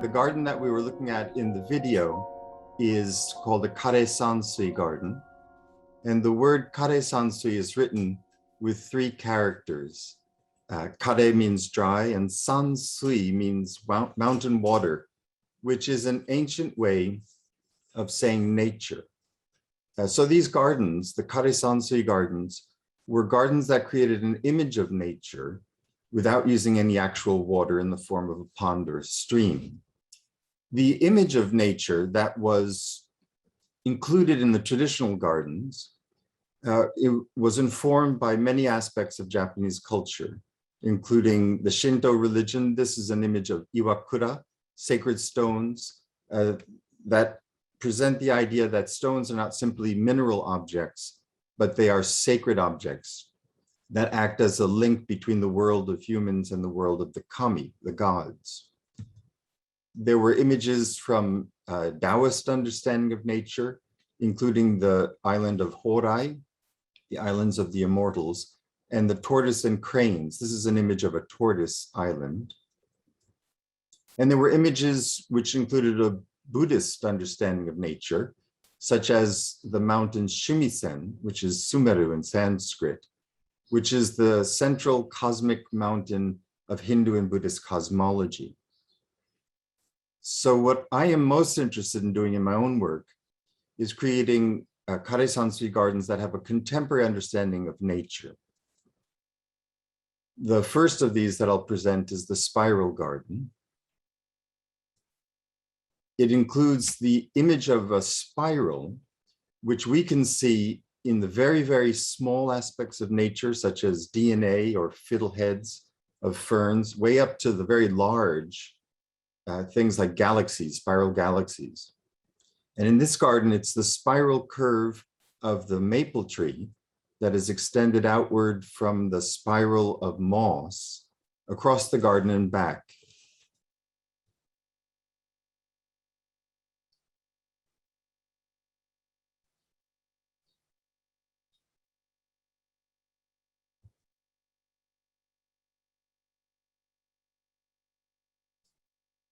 The garden that we were looking at in the video is called the Kare Sansui garden. And the word kare sansui is written with 3 characters. Kare means dry, and sansui means mountain water, which is an ancient way of saying nature. So these gardens, the kare sansui gardens, were gardens that created an image of nature without using any actual water in the form of a pond or a stream. The image of nature that was included in the traditional gardens, it was informed by many aspects of Japanese culture, including the Shinto religion. This is an image of iwakura, sacred stones, that present the idea that stones are not simply mineral objects, but they are sacred objects that act as a link between the world of humans and the world of the kami, the gods. There were images from Taoist understanding of nature, including the island of Horai, the islands of the immortals, and the tortoise and cranes. This is an image of a tortoise island. And there were images which included a Buddhist understanding of nature, such as the mountain Shumisen, which is Sumeru in Sanskrit, which is the central cosmic mountain of Hindu and Buddhist cosmology. So what I am most interested in doing in my own work is creating kare sansui gardens that have a contemporary understanding of nature. The first of these that I'll present is the spiral garden. It includes the image of a spiral, which we can see in the very, very small aspects of nature, such as DNA or fiddleheads of ferns, way up to the very large things like galaxies, spiral galaxies. And in this garden, it's the spiral curve of the maple tree that is extended outward from the spiral of moss across the garden and back.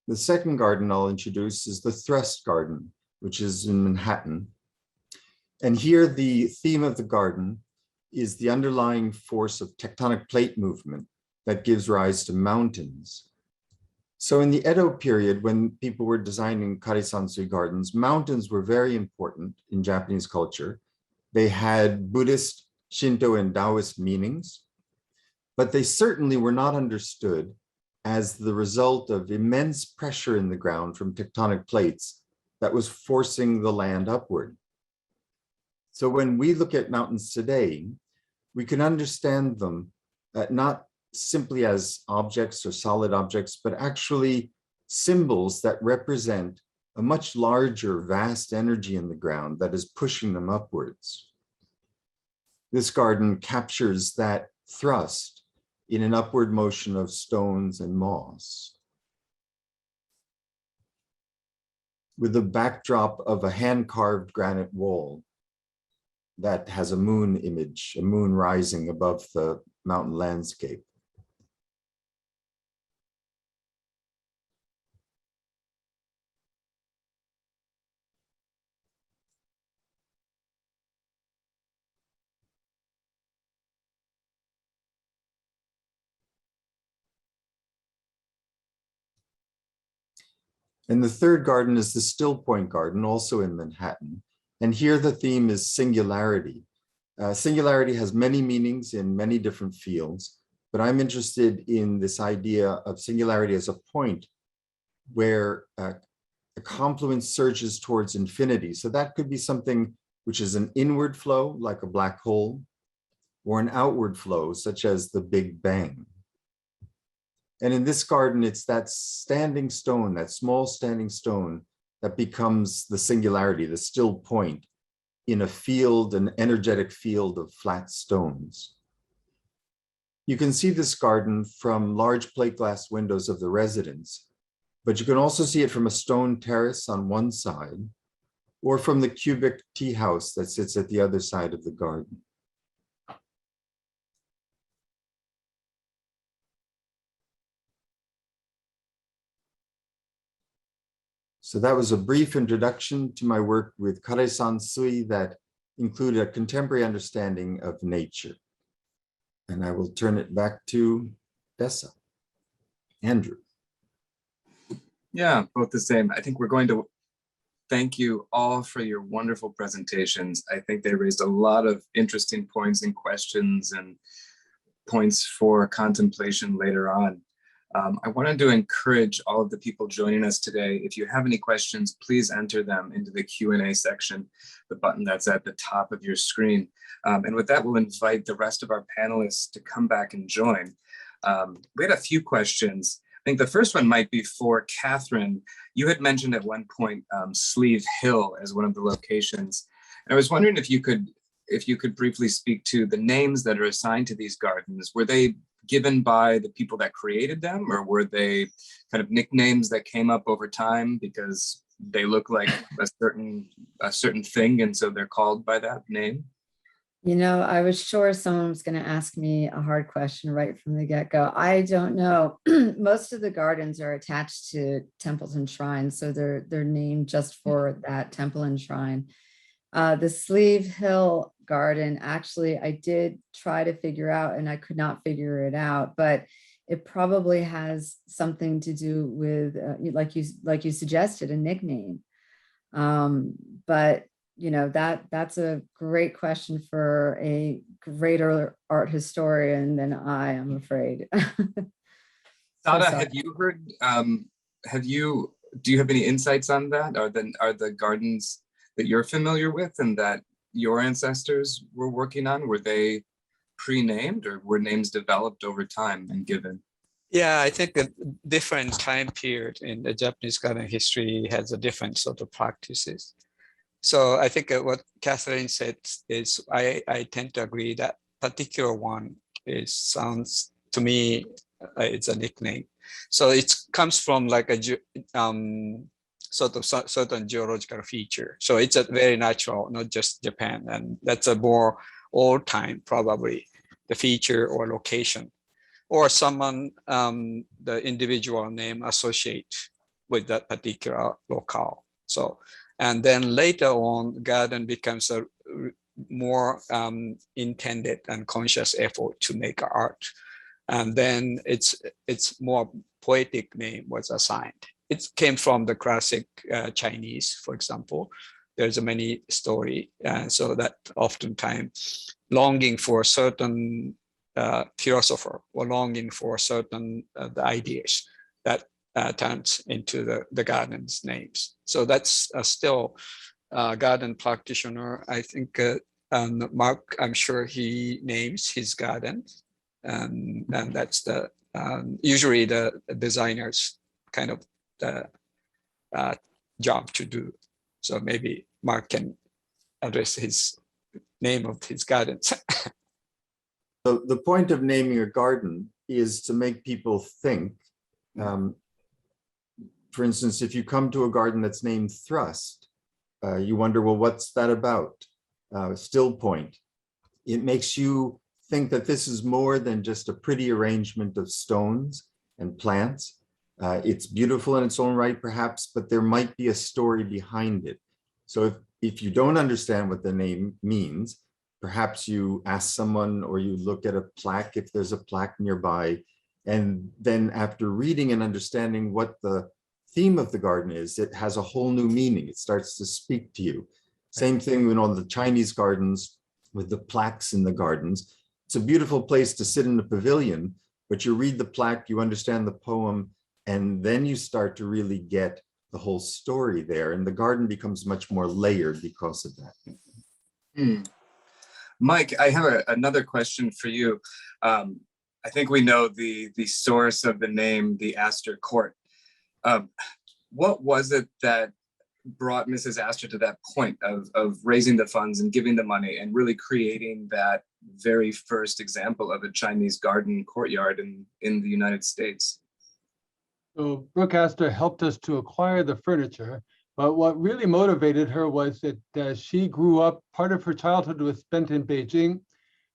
The second garden I'll introduce is the Thrust Garden, which is in Manhattan. And here the theme of the garden is the underlying force of tectonic plate movement that gives rise to mountains. So in the Edo period, when people were designing kare sansui gardens, mountains were very important in Japanese culture. They had Buddhist, Shinto, and Taoist meanings, but they certainly were not understood as the result of immense pressure in the ground from tectonic plates that was forcing the land upward. So when we look at mountains today, we can understand them not simply as objects or solid objects, but actually symbols that represent a much larger, vast energy in the ground that is pushing them upwards. This garden captures that thrust in an upward motion of stones and moss, with the backdrop of a hand-carved granite wall that has a moon image, a moon rising above the mountain landscape. And the third garden is the Still Point Garden, also in Manhattan. And here the theme is singularity. Singularity has many meanings in many different fields, but I'm interested in this idea of singularity as a point where a confluence surges towards infinity. So that could be something which is an inward flow, like a black hole, or an outward flow, such as the Big Bang. And in this garden, it's that standing stone, that small standing stone, that becomes the singularity, the still point in a field, an energetic field of flat stones. You can see this garden from large plate glass windows of the residence, but you can also see it from a stone terrace on one side, or from the cubic tea house that sits at the other side of the garden. So that was a brief introduction to my work with kare sansui that include a contemporary understanding of nature. And I will turn it back to Dessa. Andrew. Yeah, both the same. I think we're going to thank you all for your wonderful presentations. I think they raised a lot of interesting points and questions and points for contemplation later on. I wanted to encourage all of the people joining us today, if you have any questions, please enter them into the Q&A section, the button that's at the top of your screen. And with that, we'll invite the rest of our panelists to come back and join. We had a few questions. I think the first one might be for Catherine. You had mentioned at one point Sleeve Hill as one of the locations. And I was wondering if you could briefly speak to the names that are assigned to these gardens. Were they given by the people that created them, or were they kind of nicknames that came up over time because they look like a certain thing, and so they're called by that name? You know, I was sure someone was going to ask me a hard question right from the get-go. I don't know. Most of the gardens are attached to temples and shrines, so they're named just for that temple and shrine. The Sleeve Hill garden, actually, I did try to figure out, and I could not figure it out, but it probably has something to do with, like you suggested, a nickname. But you know, that's a great question for a greater art historian than I am afraid. Sada, have you heard? Do you have any insights on that? Are the gardens that you're familiar with and that your ancestors were working on, were they pre-named, or were names developed over time and given? Yeah, I think a different time period in the Japanese garden history has a different sort of practices. So I think what Catherine said is, I tend to agree that particular one sounds to me it's a nickname. So it comes from like a sort of certain geological feature. So it's a very natural, not just Japan, and that's a more old time probably, the feature or location, or someone the individual name associate with that particular locale. So. And then later on, garden becomes a more intended and conscious effort to make art. And then it's more poetic name was assigned. It came from the classic Chinese, for example. There's a many story, so that oftentimes longing for a certain philosopher or longing for certain the ideas that turns into the garden's names. So that's still a garden practitioner. I think Mark, I'm sure he names his garden, and that's the usually the designer's kind of the job to do. So maybe Mark can address his name of his gardens. So the point of naming a garden is to make people think. For instance, if you come to a garden that's named Thrust, you wonder, well, what's that about? Still Point. It makes you think that this is more than just a pretty arrangement of stones and plants. It's beautiful in its own right, perhaps, but there might be a story behind it. So if you don't understand what the name means, perhaps you ask someone, or you look at a plaque if there's a plaque nearby. And then after reading and understanding what the theme of the garden is, it has a whole new meaning. It starts to speak to you. Same thing when on the Chinese gardens with the plaques in the gardens. It's a beautiful place to sit in the pavilion, but you read the plaque, you understand the poem, and then you start to really get the whole story there. And the garden becomes much more layered because of that. Mike, I have another question for you. I think we know the source of the name, the Astor Court. What was it that brought Mrs. Astor to that point of raising the funds and giving the money and really creating that very first example of a Chinese garden courtyard in the United States? So Brooke Astor helped us to acquire the furniture, but what really motivated her was that she grew up, part of her childhood was spent in Beijing.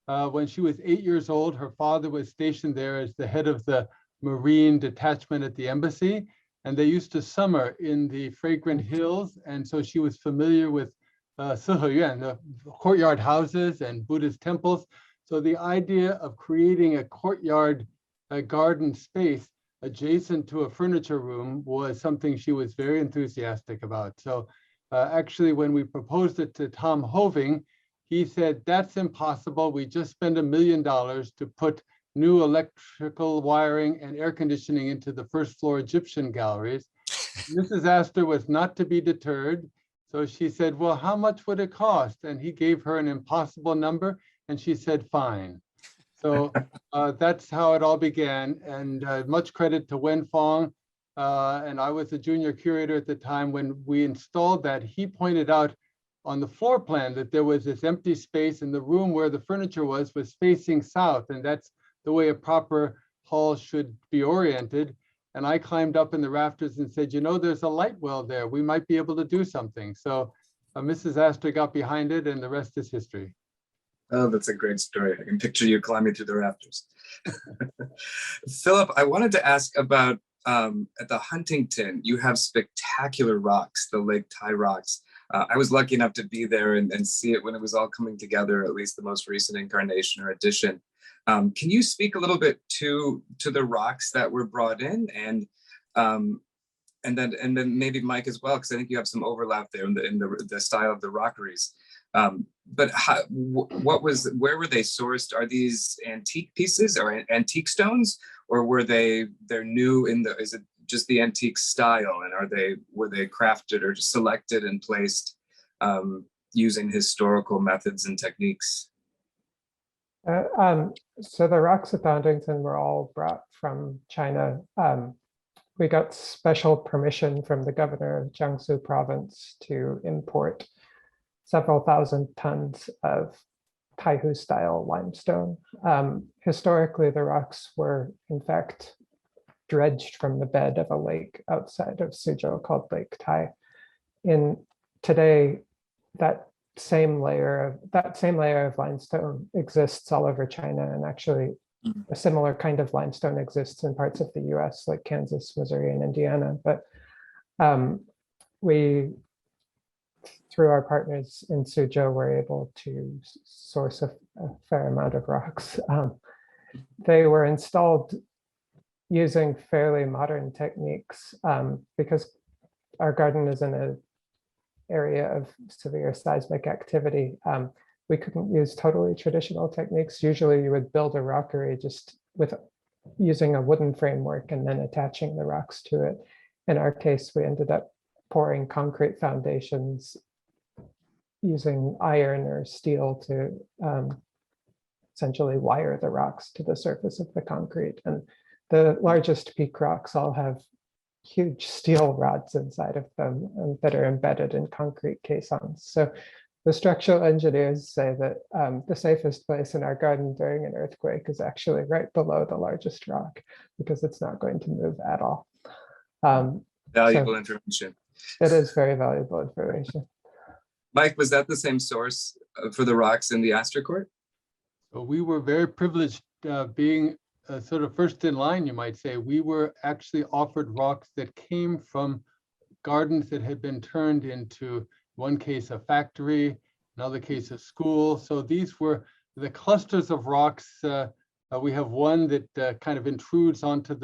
When she was 8 years old, her father was stationed there as the head of the Marine detachment at the embassy. And they used to summer in the fragrant hills. And so she was familiar with Siheyuan, the courtyard houses and Buddhist temples. So the idea of creating a courtyard, a garden space adjacent to a furniture room was something she was very enthusiastic about. So actually, when we proposed it to Tom Hoving, he said, that's impossible. We just spent $1 million to put new electrical wiring and air conditioning into the first floor Egyptian galleries. Mrs. Astor was not to be deterred. So she said, well, how much would it cost? And he gave her an impossible number, and she said, fine. So that's how it all began. And much credit to Wen Fong. And I was a junior curator at the time when we installed that. He pointed out on the floor plan that there was this empty space, and the room where the furniture was facing south. And that's the way a proper hall should be oriented. And I climbed up in the rafters and said, you know, there's a light well there. We might be able to do something. So Mrs. Astor got behind it, and the rest is history. Oh, that's a great story. I can picture you climbing through the rafters. Philip, I wanted to ask about at the Huntington, you have spectacular rocks, the Lake Tai rocks. I was lucky enough to be there and see it when it was all coming together, at least the most recent incarnation or edition. Can you speak a little bit to the rocks that were brought in, and then maybe Mike as well, because I think you have some overlap there in the style of the rockeries. But where were they sourced? Are these antique pieces or antique stones, or they're new is it just the antique style, and were they crafted or selected and placed using historical methods and techniques? So the rocks at the Huntington were all brought from China. We got special permission from the governor of Jiangsu province to import several thousand tons of Taihu style limestone. Historically, the rocks were in fact dredged from the bed of a lake outside of Suzhou called Lake Tai. Today, that same layer of limestone exists all over China, and actually a similar kind of limestone exists in parts of the US like Kansas, Missouri, and Indiana. But we, through our partners in Suzhou, were able to source a fair amount of rocks. They were installed using fairly modern techniques because our garden is in an area of severe seismic activity. We couldn't use totally traditional techniques. Usually you would build a rockery just with using a wooden framework and then attaching the rocks to it. In our case, we ended up pouring concrete foundations using iron or steel to essentially wire the rocks to the surface of the concrete. And the largest peak rocks all have huge steel rods inside of them that are embedded in concrete caissons. So the structural engineers say that the safest place in our garden during an earthquake is actually right below the largest rock, because it's not going to move at all. Valuable information. It is very valuable information. Mike, was that the same source for the rocks in the Astor Court? So we were very privileged being sort of first in line, you might say. We were actually offered rocks that came from gardens that had been turned into, one case, a factory, another case, a school. So these were the clusters of rocks. We have one that kind of intrudes onto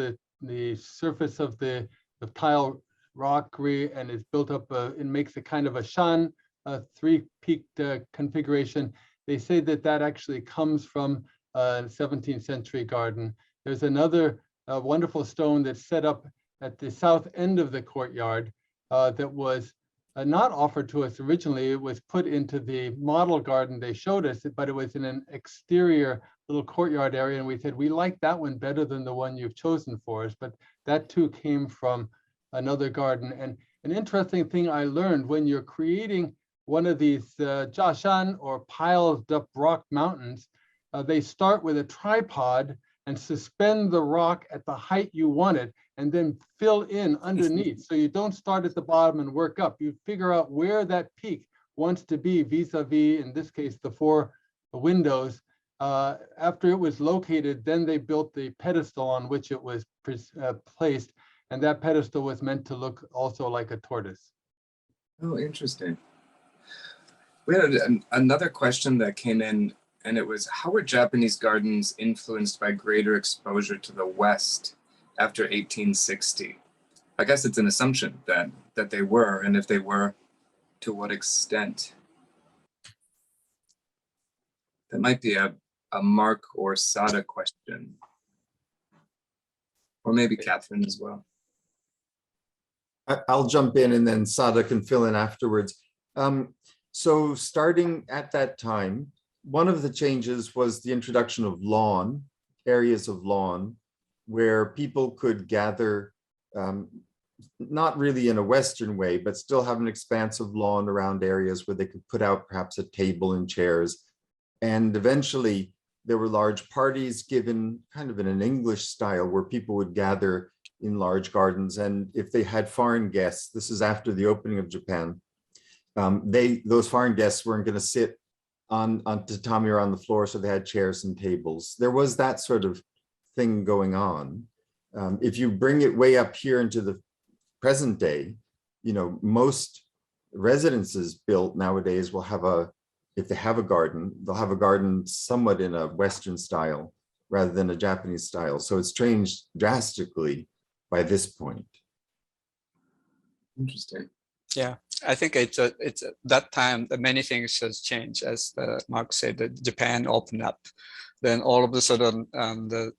the surface of the tile rockery and is built up and makes a kind of a shan, a three-peaked configuration. They say that actually comes from a 17th century garden. There's another wonderful stone that's set up at the south end of the courtyard that was not offered to us originally. It was put into the model garden they showed us, but it was in an exterior little courtyard area. And we said, we like that one better than the one you've chosen for us. But that too came from another garden. And an interesting thing I learned, when you're creating one of these jiashan or piled up rock mountains, they start with a tripod and suspend the rock at the height you want it, and then fill in underneath. So you don't start at the bottom and work up. You figure out where that peak wants to be vis-a-vis, in this case, the four windows. After it was located, then they built the pedestal on which it was placed. And that pedestal was meant to look also like a tortoise. Oh, interesting. We had another question that came in, and it was, how were Japanese gardens influenced by greater exposure to the West after 1860? I guess it's an assumption that they were, and if they were, to what extent? That might be a Mark or Sada question. Or maybe Catherine as well. I'll jump in and then Sada can fill in afterwards. So starting at that time, one of the changes was the introduction of lawn, areas of lawn, where people could gather, not really in a Western way, but still have an expanse of lawn around areas where they could put out perhaps a table and chairs. And eventually there were large parties given kind of in an English style where people would gather in large gardens. And if they had foreign guests, this is after the opening of Japan, those foreign guests weren't going to sit on tatami or on the floor, so they had chairs and tables. There was that sort of thing going on. If you bring it way up here into the present day, most residences built nowadays will have if they have a garden, they'll have a garden somewhat in a Western style rather than a Japanese style. So it's changed drastically by this point. Interesting. Yeah, I think it's that time that many things has changed. As Mark said, that Japan opened up, then all of a sudden the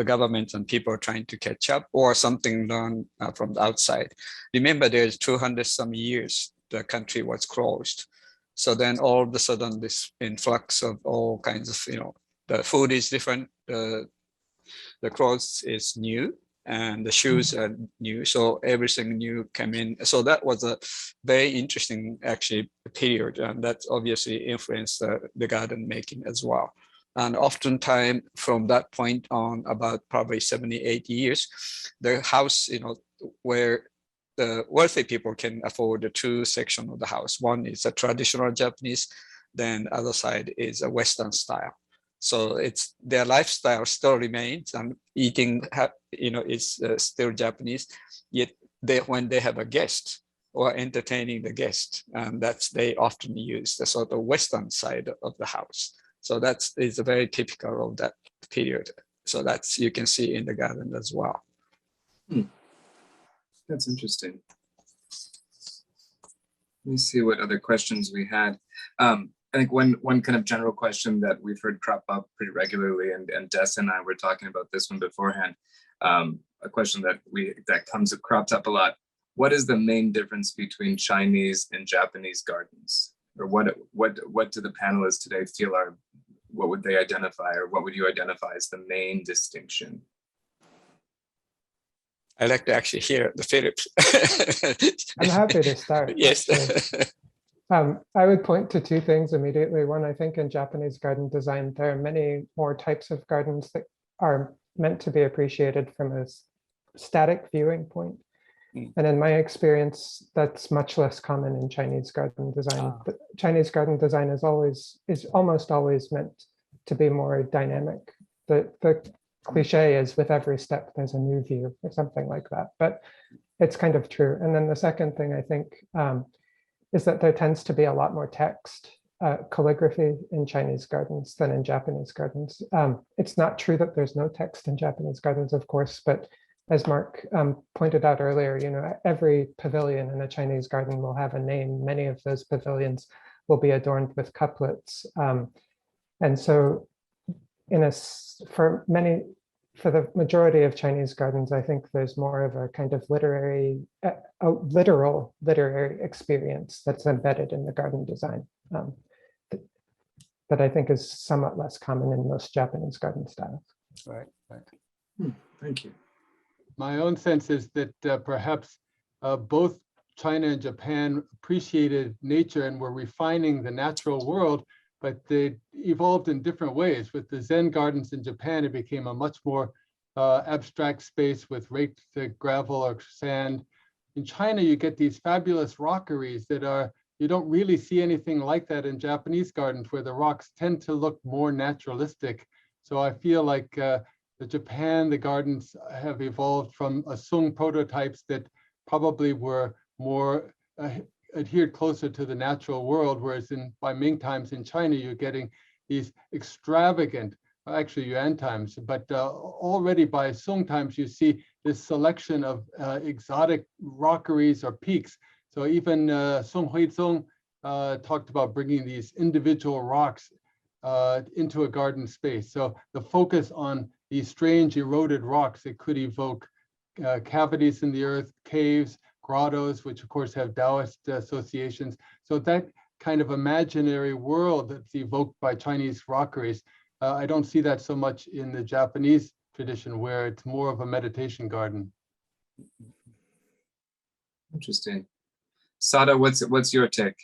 government and people are trying to catch up, or something learned from the outside. Remember, there's 200 some years the country was closed, so then all of a sudden this influx of all kinds of the food is different, the clothes is new, and the shoes are new, so everything new came in. So that was a very interesting actually period, and that obviously influenced the garden making as well. And oftentimes from that point on, about probably 78 years, the house, where the wealthy people can afford the two sections of the house. One is a traditional Japanese, then the other side is a Western style. So it's their lifestyle still remains, and eating, is still Japanese. Yet when they have a guest or entertaining the guest, they often use the sort of Western side of the house. So that is very typical of that period. So that's, you can see in the garden as well. That's interesting. Let me see what other questions we had. I think one kind of general question that we've heard crop up pretty regularly, and Des and I were talking about this one beforehand. A question that crops up a lot. What is the main difference between Chinese and Japanese gardens? Or what do the panelists today feel what would they identify, or what would you identify as the main distinction? I like to actually hear the Philip. I'm happy to start. Yes. I would point to two things immediately. One, I think in Japanese garden design, there are many more types of gardens that are meant to be appreciated from a static viewing point. And in my experience, that's much less common in Chinese garden design. The Chinese garden design is almost always meant to be more dynamic. The cliche is with every step, there's a new view or something like that, but it's kind of true. And then the second thing I think is that there tends to be a lot more text, calligraphy in Chinese gardens than in Japanese gardens. It's not true that there's no text in Japanese gardens, of course, but as Mark pointed out earlier, every pavilion in a Chinese garden will have a name. Many of those pavilions will be adorned with couplets. And so for the majority of Chinese gardens, I think there's more of a kind of literal literary experience that's embedded in the garden design that I think is somewhat less common in most Japanese garden styles. Right. Thank you. My own sense is that perhaps both China and Japan appreciated nature and were refining the natural world, but they evolved in different ways. With the Zen gardens in Japan, it became a much more abstract space with raked gravel or sand. In China, you get these fabulous rockeries that you don't really see anything like that in Japanese gardens, where the rocks tend to look more naturalistic. So I feel like the gardens have evolved from Sung prototypes that probably were more adhered closer to the natural world, whereas by Ming times in China, you're getting these extravagant, actually Yuan times, but already by Song times, you see this selection of exotic rockeries or peaks. So even Song Huizong talked about bringing these individual rocks into a garden space. So the focus on these strange eroded rocks that could evoke cavities in the earth, caves, grottos, which of course have Taoist associations. So that kind of imaginary world that's evoked by Chinese rockeries, I don't see that so much in the Japanese tradition, where it's more of a meditation garden. Interesting. Sada, what's your take?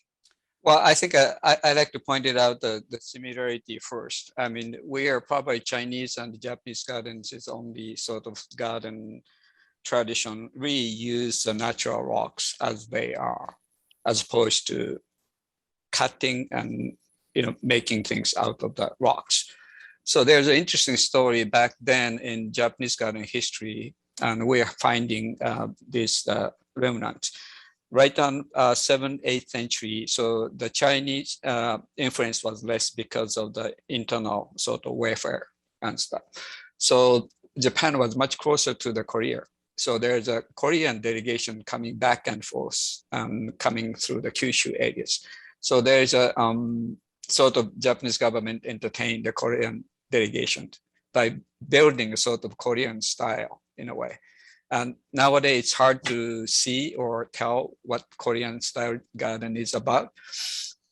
Well, I think I like to point it out the similarity first. I mean, we are probably Chinese and the Japanese gardens is only sort of garden tradition. We use the natural rocks as they are, as opposed to cutting and making things out of the rocks. So there's an interesting story back then in Japanese garden history, and we are finding this remnant. Right on 7th, 8th century, so the Chinese influence was less because of the internal sort of warfare and stuff. So Japan was much closer to the Korea. So there's a Korean delegation coming back and forth, coming through the Kyushu areas. So there's a sort of Japanese government entertained the Korean delegation by building a sort of Korean style in a way. And nowadays it's hard to see or tell what Korean style garden is about.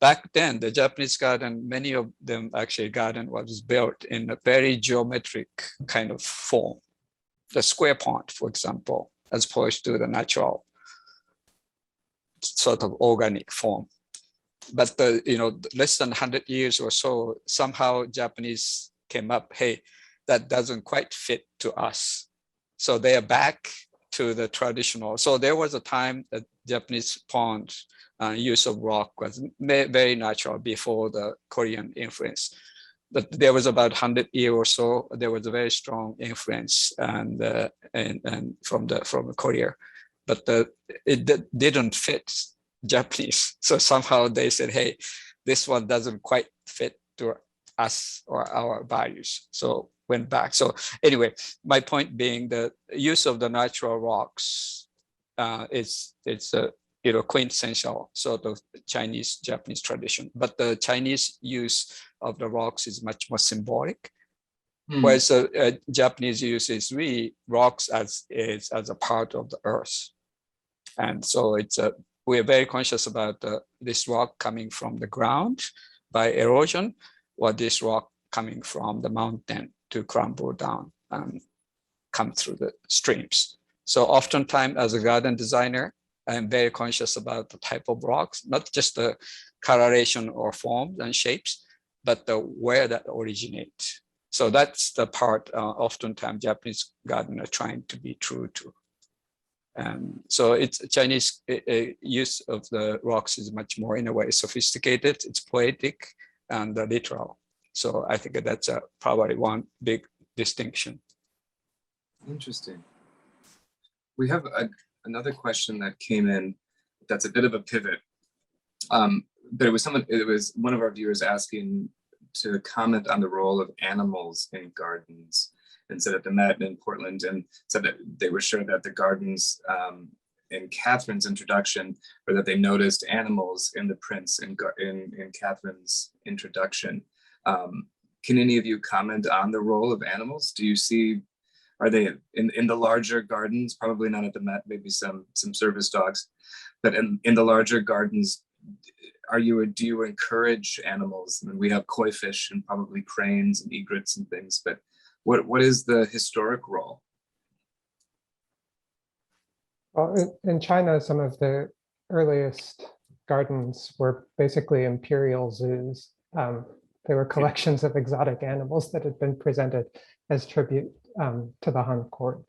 Back then, the Japanese garden, many of them actually garden was built in a very geometric kind of form. The square pond, for example, as opposed to the natural sort of organic form. But less than 100 years or so, somehow Japanese came up, hey, that doesn't quite fit to us. So they are back to the traditional. So there was a time that Japanese pond use of rock was very natural before the Korean influence. But there was about 100 years or so, there was a very strong influence and from Korea, but it didn't fit Japanese. So somehow they said, hey, this one doesn't quite fit to us or our values. So went back. So anyway, my point being the use of the natural rocks it's a quintessential sort of Chinese Japanese tradition, but the Chinese use of the rocks is much more symbolic. Whereas the Japanese use is really rocks as a part of the earth, and so we are very conscious about this rock coming from the ground by erosion, or this rock coming from the mountain to crumble down and come through the streams. So oftentimes as a garden designer, I'm very conscious about the type of rocks, not just the coloration or forms and shapes, but where that originates. So that's the part oftentimes Japanese gardeners are trying to be true to. And so it's Chinese use of the rocks is much more in a way sophisticated, it's poetic and literal. So I think that's probably one big distinction. Interesting. We have another question that came in that's a bit of a pivot. But it was one of our viewers asking to comment on the role of animals in gardens, and said at the Met in Portland, and said that they were sure that the gardens in Catherine's introduction, or that they noticed animals in the prints in Catherine's introduction. Can any of you comment on the role of animals? Do you see, are they in the larger gardens, probably not at the Met, maybe some service dogs, but in the larger gardens, do you encourage animals? I mean, we have koi fish and probably cranes and egrets and things, but what is the historic role? Well, in China, some of the earliest gardens were basically imperial zoos. They were collections of exotic animals that had been presented as tribute to the Han court.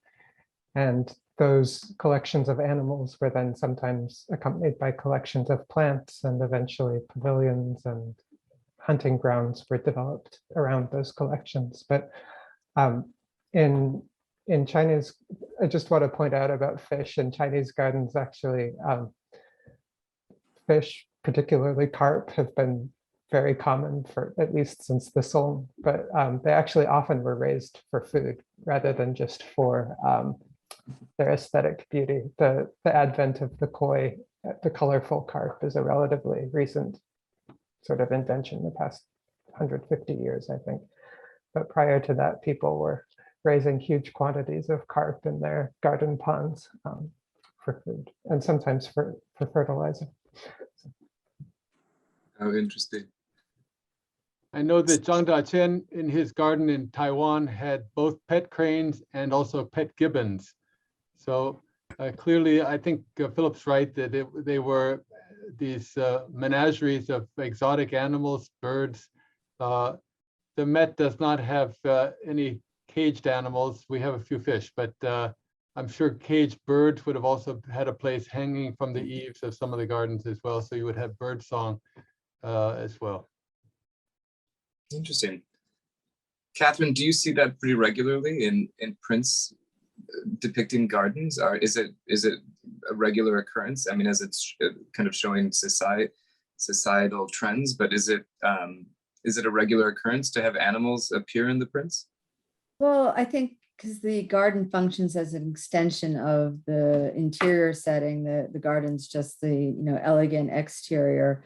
And those collections of animals were then sometimes accompanied by collections of plants, and eventually pavilions and hunting grounds were developed around those collections. But in Chinese, I just want to point out about fish in Chinese gardens, actually, fish, particularly carp, have been very common for at least since the Song, but they actually often were raised for food rather than just for their aesthetic beauty. The advent of the koi, the colorful carp, is a relatively recent sort of invention, the past 150 years, I think. But prior to that, people were raising huge quantities of carp in their garden ponds for food, and sometimes for fertilizer. Oh, interesting. I know that Zhang Daqian in his garden in Taiwan had both pet cranes and also pet gibbons. So clearly, I think Philip's right that they were these menageries of exotic animals, birds. The Met does not have any caged animals. We have a few fish, but I'm sure caged birds would have also had a place hanging from the eaves of some of the gardens as well. So you would have bird song as well. Interesting. Catherine, do you see that pretty regularly in prints depicting gardens? Or is it a regular occurrence? I mean, as it's kind of showing societal trends, but is it a regular occurrence to have animals appear in the prints? Well, I think because the garden functions as an extension of the interior setting, the garden's just the elegant exterior.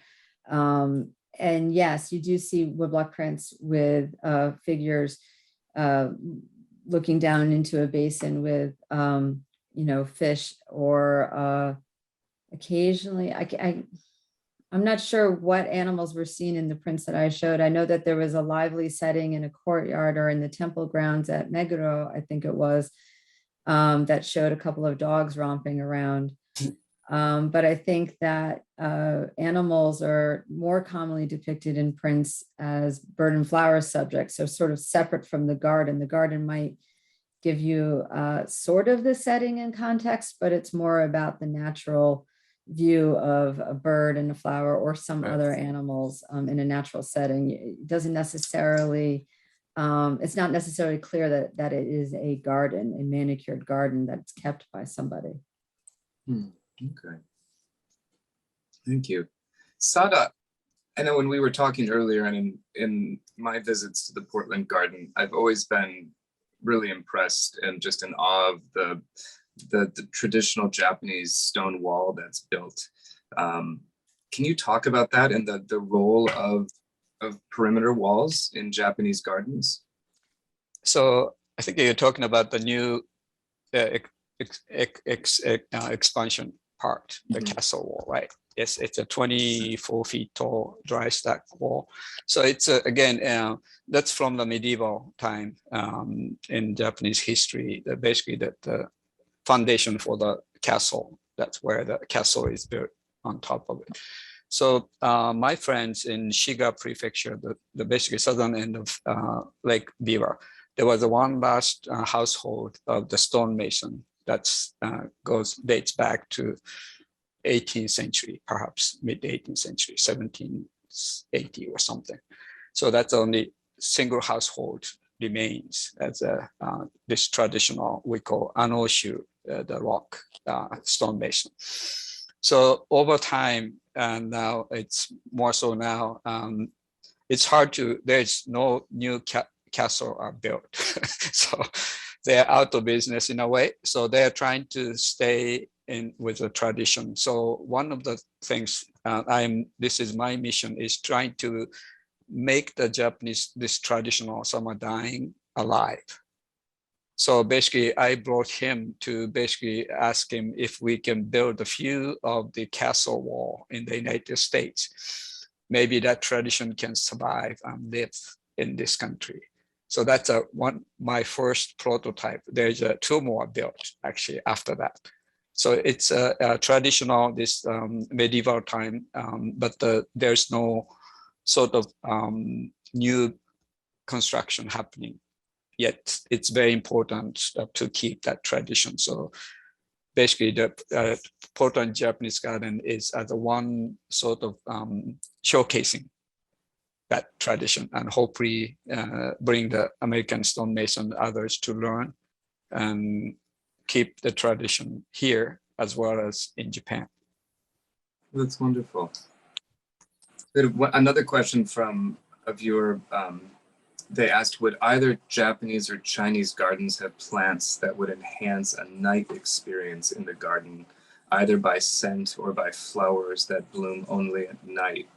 And yes, you do see woodblock prints with figures looking down into a basin with fish, or occasionally I'm not sure what animals were seen in the prints that I showed. I know that there was a lively setting in a courtyard or in the temple grounds at Meguro, I think it was, that showed a couple of dogs romping around. But I think that animals are more commonly depicted in prints as bird and flower subjects, so sort of separate from the garden. The garden might give you sort of the setting and context, but it's more about the natural view of a bird and a flower or some other animals in a natural setting. It doesn't necessarily, it's not necessarily clear that it is a garden, a manicured garden that's kept by somebody. Okay. Thank you. Sada, I know when we were talking earlier and in my visits to the Portland Garden, I've always been really impressed and just in awe of the traditional Japanese stone wall that's built. Can you talk about that and the role of perimeter walls in Japanese gardens? So I think you're talking about the new expansion part, the castle wall, right? Yes, it's a 24 feet tall dry stack wall. So it's again, that's from the medieval time in Japanese history. That basically the foundation for the castle. That's where the castle is built on top of it. So my friends in Shiga Prefecture, the basically southern end of Lake Biwa, there was one last household of the stonemason that's dates back to 18th century, perhaps mid 18th century, 1780 or something. So that's only single household remains as this traditional we call anoshu, the rock stonemason. So over time, and now it's more so now, it's hard to, there's no new castle are built. So they're out of business in a way. So they're trying to stay in with the tradition. So one of the things this is my mission, is trying to make the Japanese, this traditional summer dying alive. So basically I brought him to basically ask him if we can build a few of the castle wall in the United States. Maybe that tradition can survive and live in this country. So that's my first prototype. There's two more built actually after that. So it's a traditional, this medieval time, but there's no sort of new construction happening yet. It's very important to keep that tradition. So basically the Portland Japanese Garden is as a one sort of showcasing that tradition, and hopefully bring the American stonemason and others to learn and keep the tradition here as well as in Japan. That's wonderful. Another question from a viewer. They asked, would either Japanese or Chinese gardens have plants that would enhance a night experience in the garden, either by scent or by flowers that bloom only at night?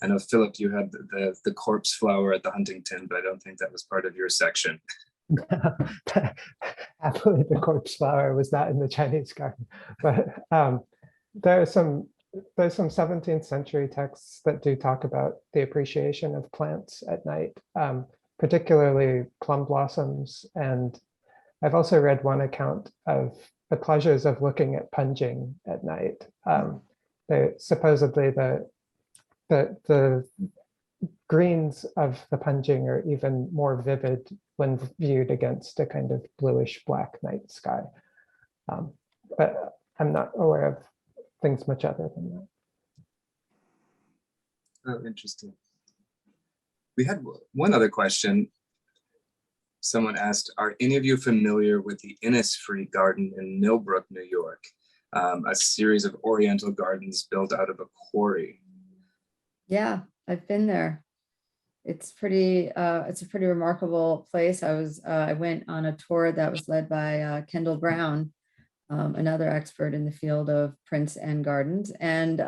I know, Philip, you had the corpse flower at the Huntington, but I don't think that was part of your section. Happily, the corpse flower was not in the Chinese garden, but there's some 17th century texts that do talk about the appreciation of plants at night, particularly plum blossoms. And I've also read one account of the pleasures of looking at punging at night. Supposedly the greens of the punging are even more vivid when viewed against a kind of bluish black night sky. But I'm not aware of things much other than that. Oh, interesting. We had one other question. Someone asked, are any of you familiar with the Innisfree Garden in Millbrook, New York? A series of oriental gardens built out of a quarry. Yeah, I've been there. It's a pretty remarkable place. I went on a tour that was led by Kendall Brown, another expert in the field of prints and gardens. And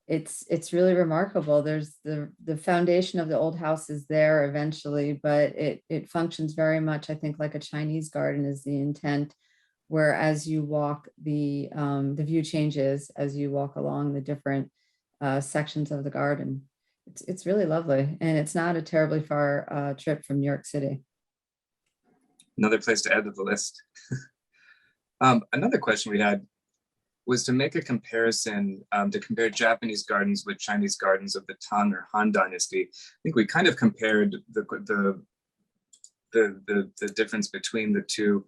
it's really remarkable. There's the foundation of the old house is there eventually, but it functions very much, I think, like a Chinese garden is the intent, where as you walk, the view changes as you walk along the different sections of the garden. It's really lovely, and it's not a terribly far trip from New York City. Another place to add to the list. Another question we had was to make a comparison, to compare Japanese gardens with Chinese gardens of the Tang or Han Dynasty. I think we kind of compared the difference between the two,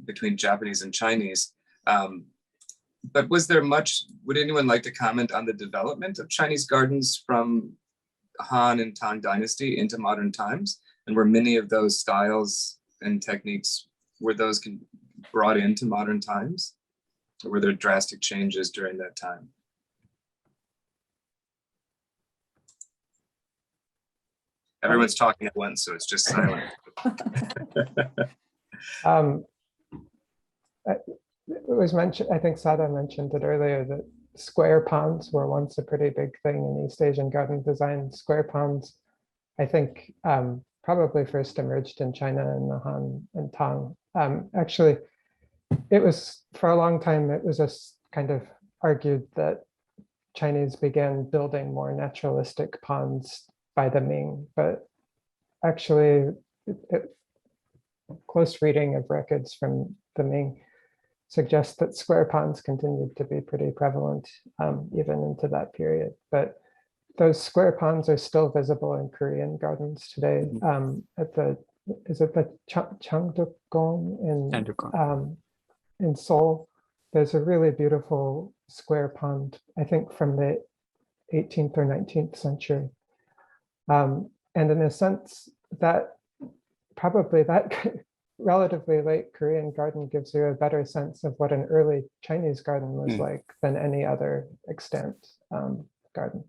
between Japanese and Chinese. But was there much, would anyone like to comment on the development of Chinese gardens from Han and Tang Dynasty into modern times? And were many of those styles and techniques, were those brought into modern times? Or were there drastic changes during that time? Everyone's talking at once, so it's just silent. It was mentioned, I think Sada mentioned it earlier, that square ponds were once a pretty big thing in East Asian garden design. Square ponds, I think, probably first emerged in China in the Han and Tang. Actually, it was, for a long time, it was just kind of argued that Chinese began building more naturalistic ponds by the Ming, but actually, close reading of records from the Ming suggests that square ponds continued to be pretty prevalent even into that period. But those square ponds are still visible in Korean gardens today. At the, is it the Changdeokgung in Seoul? There's a really beautiful square pond, I think from the 18th or 19th century. And in a sense, that probably that relatively late Korean garden gives you a better sense of what an early Chinese garden was like than any other extant garden.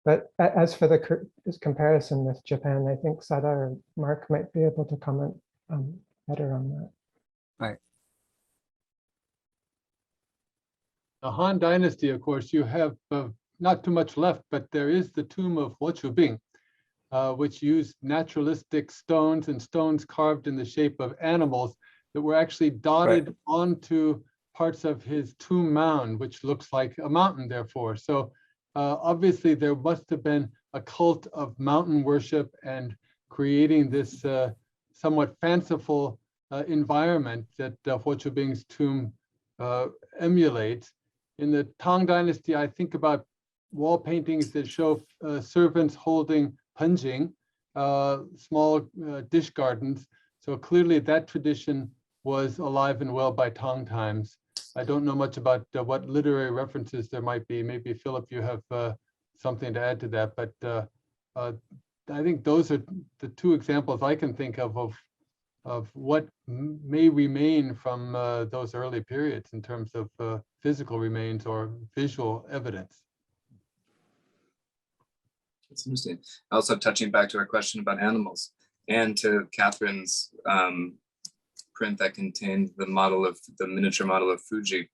But as for the comparison with Japan, I think Sada or Mark might be able to comment better on that. Right. The Han Dynasty, of course, you have not too much left, but there is the Tomb of Wachobin, which used naturalistic stones and stones carved in the shape of animals that were actually dotted onto parts of his tomb mound, which looks like a mountain, therefore. So obviously there must have been a cult of mountain worship and creating this somewhat fanciful environment that Wachobin's tomb emulates. In the Tang Dynasty, I think about wall paintings that show servants holding punjing, small dish gardens. So clearly that tradition was alive and well by Tang times. I don't know much about what literary references there might be. Maybe Philip, you have something to add to that, but I think those are the two examples I can think of what may remain from those early periods in terms of physical remains or visual evidence. That's interesting. Also touching back to our question about animals and to Catherine's print that contained the miniature model of Fuji.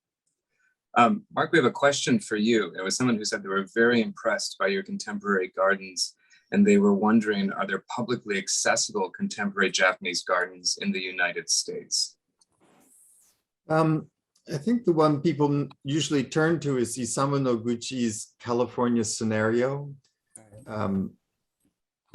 Mark, we have a question for you. It was someone who said they were very impressed by your contemporary gardens, and they were wondering, are there publicly accessible contemporary Japanese gardens in the United States? I think the one people usually turn to is Isamu Noguchi's California scenario.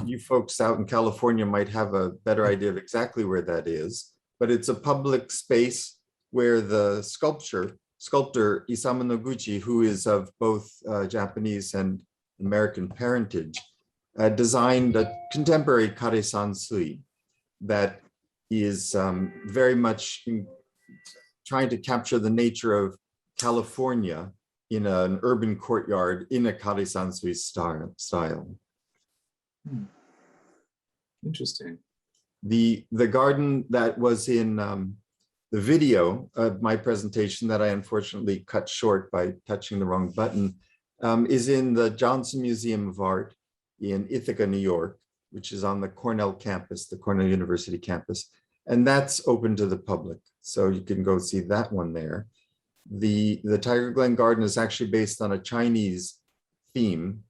You folks out in California might have a better idea of exactly where that is, but it's a public space where the sculptor Isamu Noguchi, who is of both Japanese and American parentage, designed a contemporary kare sansui that is very much trying to capture the nature of California in an urban courtyard in a kare sansui style. Interesting. The garden that was in the video of my presentation that I unfortunately cut short by touching the wrong button is in the Johnson Museum of Art in Ithaca, New York, which is on the Cornell campus, the Cornell University campus. And that's open to the public. So you can go see that one there. The Tiger Glen Garden is actually based on a Chinese theme,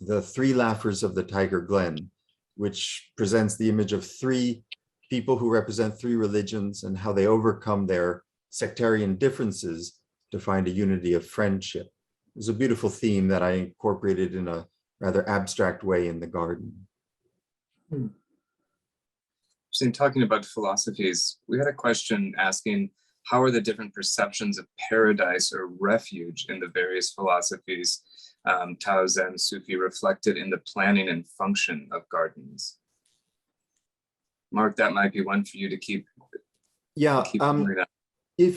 the Three Laughers of the Tiger Glen, which presents the image of three people who represent three religions and how they overcome their sectarian differences to find a unity of friendship. It was a beautiful theme that I incorporated in a rather abstract way in the garden. So in talking about philosophies, we had a question asking, how are the different perceptions of paradise or refuge in the various philosophies, Tao, Zen, Sufi, reflected in the planning and function of gardens? Mark, that might be one for you to keep. Yeah,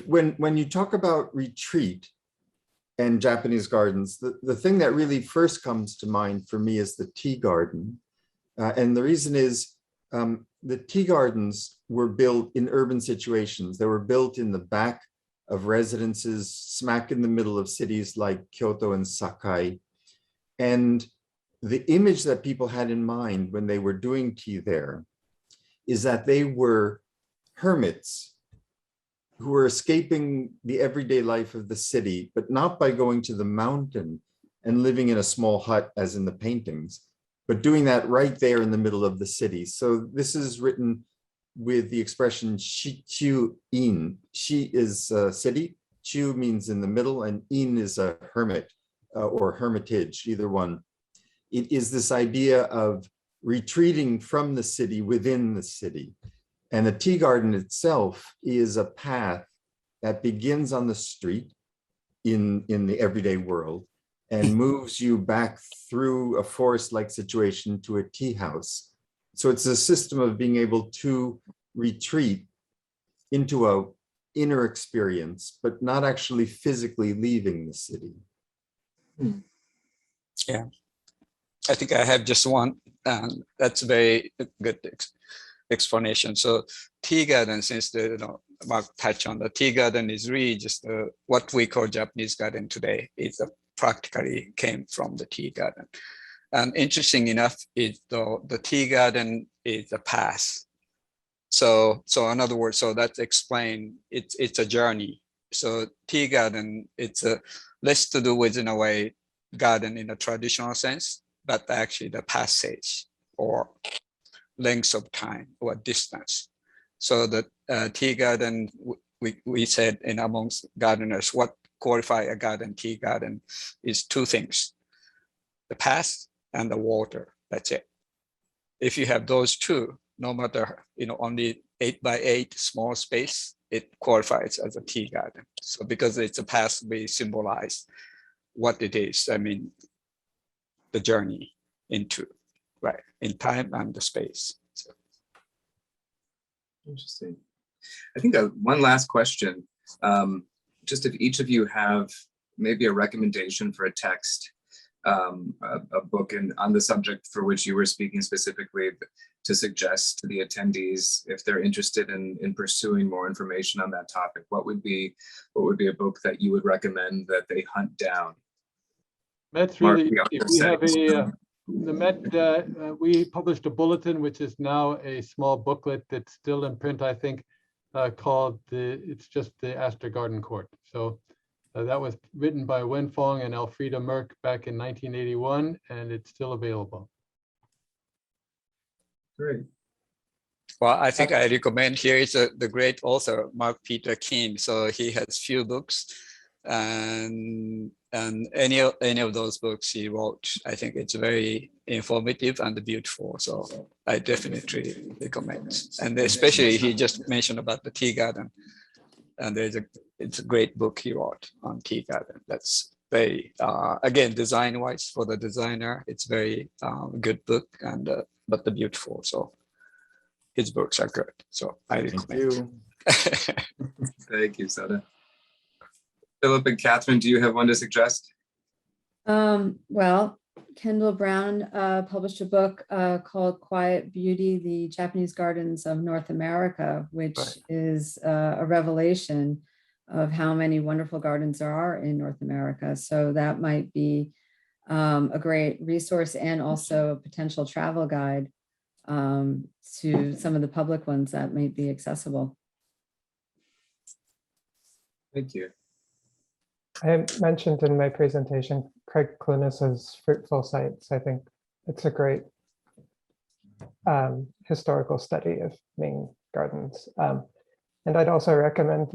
when you talk about retreat and Japanese gardens, the thing that really first comes to mind for me is the tea garden. And the reason is the tea gardens were built in urban situations. They were built in the back of residences, smack in the middle of cities like Kyoto and Sakai. And the image that people had in mind when they were doing tea there is that they were hermits who were escaping the everyday life of the city, but not by going to the mountain and living in a small hut as in the paintings, but doing that right there in the middle of the city. So this is written with the expression Shichu in. Shi is a city, Chu means in the middle, and in is a hermit or hermitage, either one. It is this idea of retreating from the city within the city. And the tea garden itself is a path that begins on the street in the everyday world and moves you back through a forest-like situation to a tea house. So it's a system of being able to retreat into an inner experience, but not actually physically leaving the city. Yeah, I think I have just one, and that's a very good explanation. So tea garden, since Mark touched on the tea garden, is really just what we call Japanese garden today. It's practically came from the tea garden. And interesting enough, is the tea garden is a path. So in other words, so that's explained. It's a journey. So tea garden, it's less to do with, in a way, garden in a traditional sense, but actually the passage or length of time or distance. So the tea garden, we said in amongst gardeners, what qualify a garden, tea garden, is two things: the path and the water. That's it. If you have those two, no matter only 8 by 8 small space, it qualifies as a tea garden. So because it's a path, we symbolize what it is. I mean, the journey into, right, in time and the space. So. Interesting. I think one last question. Just if each of you have maybe a recommendation for a text a book on the subject for which you were speaking specifically, to suggest to the attendees, if they're interested in pursuing more information on that topic, what would be a book that you would recommend that they hunt down? That's Mark, really the easy. We have author the Met, we published a bulletin, which is now a small booklet that's still in print, I think, called it's just the Astor Garden Court. So that was written by Wen Fong and Elfrida Merck back in 1981, and it's still available. Great. Well, I think I recommend here is the great author, Mark Peter Keane. So he has few books, and any of those books he wrote, I think it's very informative and beautiful. So I definitely recommend. And especially he just mentioned about the tea garden, and it's a great book he wrote on tea garden. That's very again, design wise for the designer, it's very good book, and but the beautiful. So his books are good. So I recommend. Thank you, Soda. Philip and Catherine, do you have one to suggest? Well, Kendall Brown published a book called Quiet Beauty, the Japanese Gardens of North America, which is a revelation of how many wonderful gardens there are in North America. So that might be a great resource, and also a potential travel guide to some of the public ones that might be accessible. Thank you. I mentioned in my presentation Craig Clunis's Fruitful Sites. I think it's a great historical study of Ming gardens. And I'd also recommend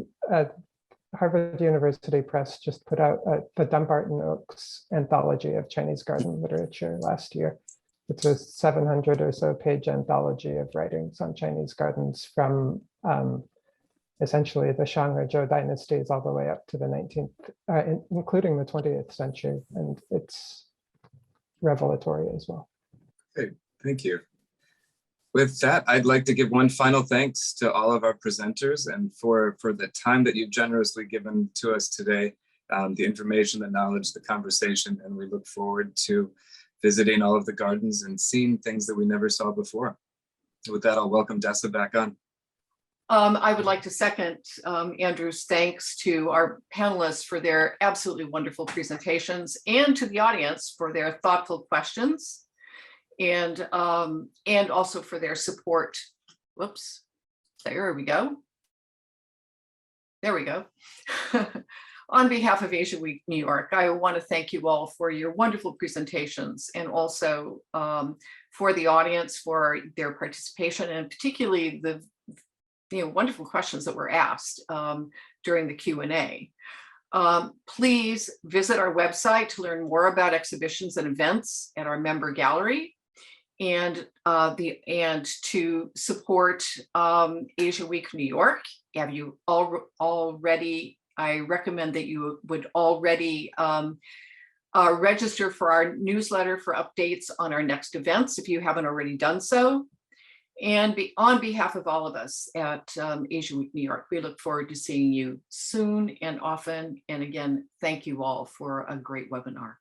Harvard University Press just put out the Dumbarton Oaks Anthology of Chinese Garden Literature last year. It's a 700 or so page anthology of writings on Chinese gardens from essentially the Shang or Zhou dynasties all the way up to the 19th, including the 20th century. And it's revelatory as well. Okay, thank you. With that, I'd like to give one final thanks to all of our presenters, and for the time that you've generously given to us today, the information, the knowledge, the conversation, and we look forward to visiting all of the gardens and seeing things that we never saw before. With that, I'll welcome Dessa back on. I would like to second Andrew's thanks to our panelists for their absolutely wonderful presentations, and to the audience for their thoughtful questions, and also for their support. Whoops, there we go. There we go. On behalf of Asia Week New York, I want to thank you all for your wonderful presentations, and also for the audience for their participation, and particularly the wonderful questions that were asked during the Q&A. Please visit our website to learn more about exhibitions and events at our member gallery, and to support Asia Week New York. Have you already? I recommend that you would already register for our newsletter for updates on our next events if you haven't already done so. And on behalf of all of us at Asia Week New York, we look forward to seeing you soon and often. And again, thank you all for a great webinar.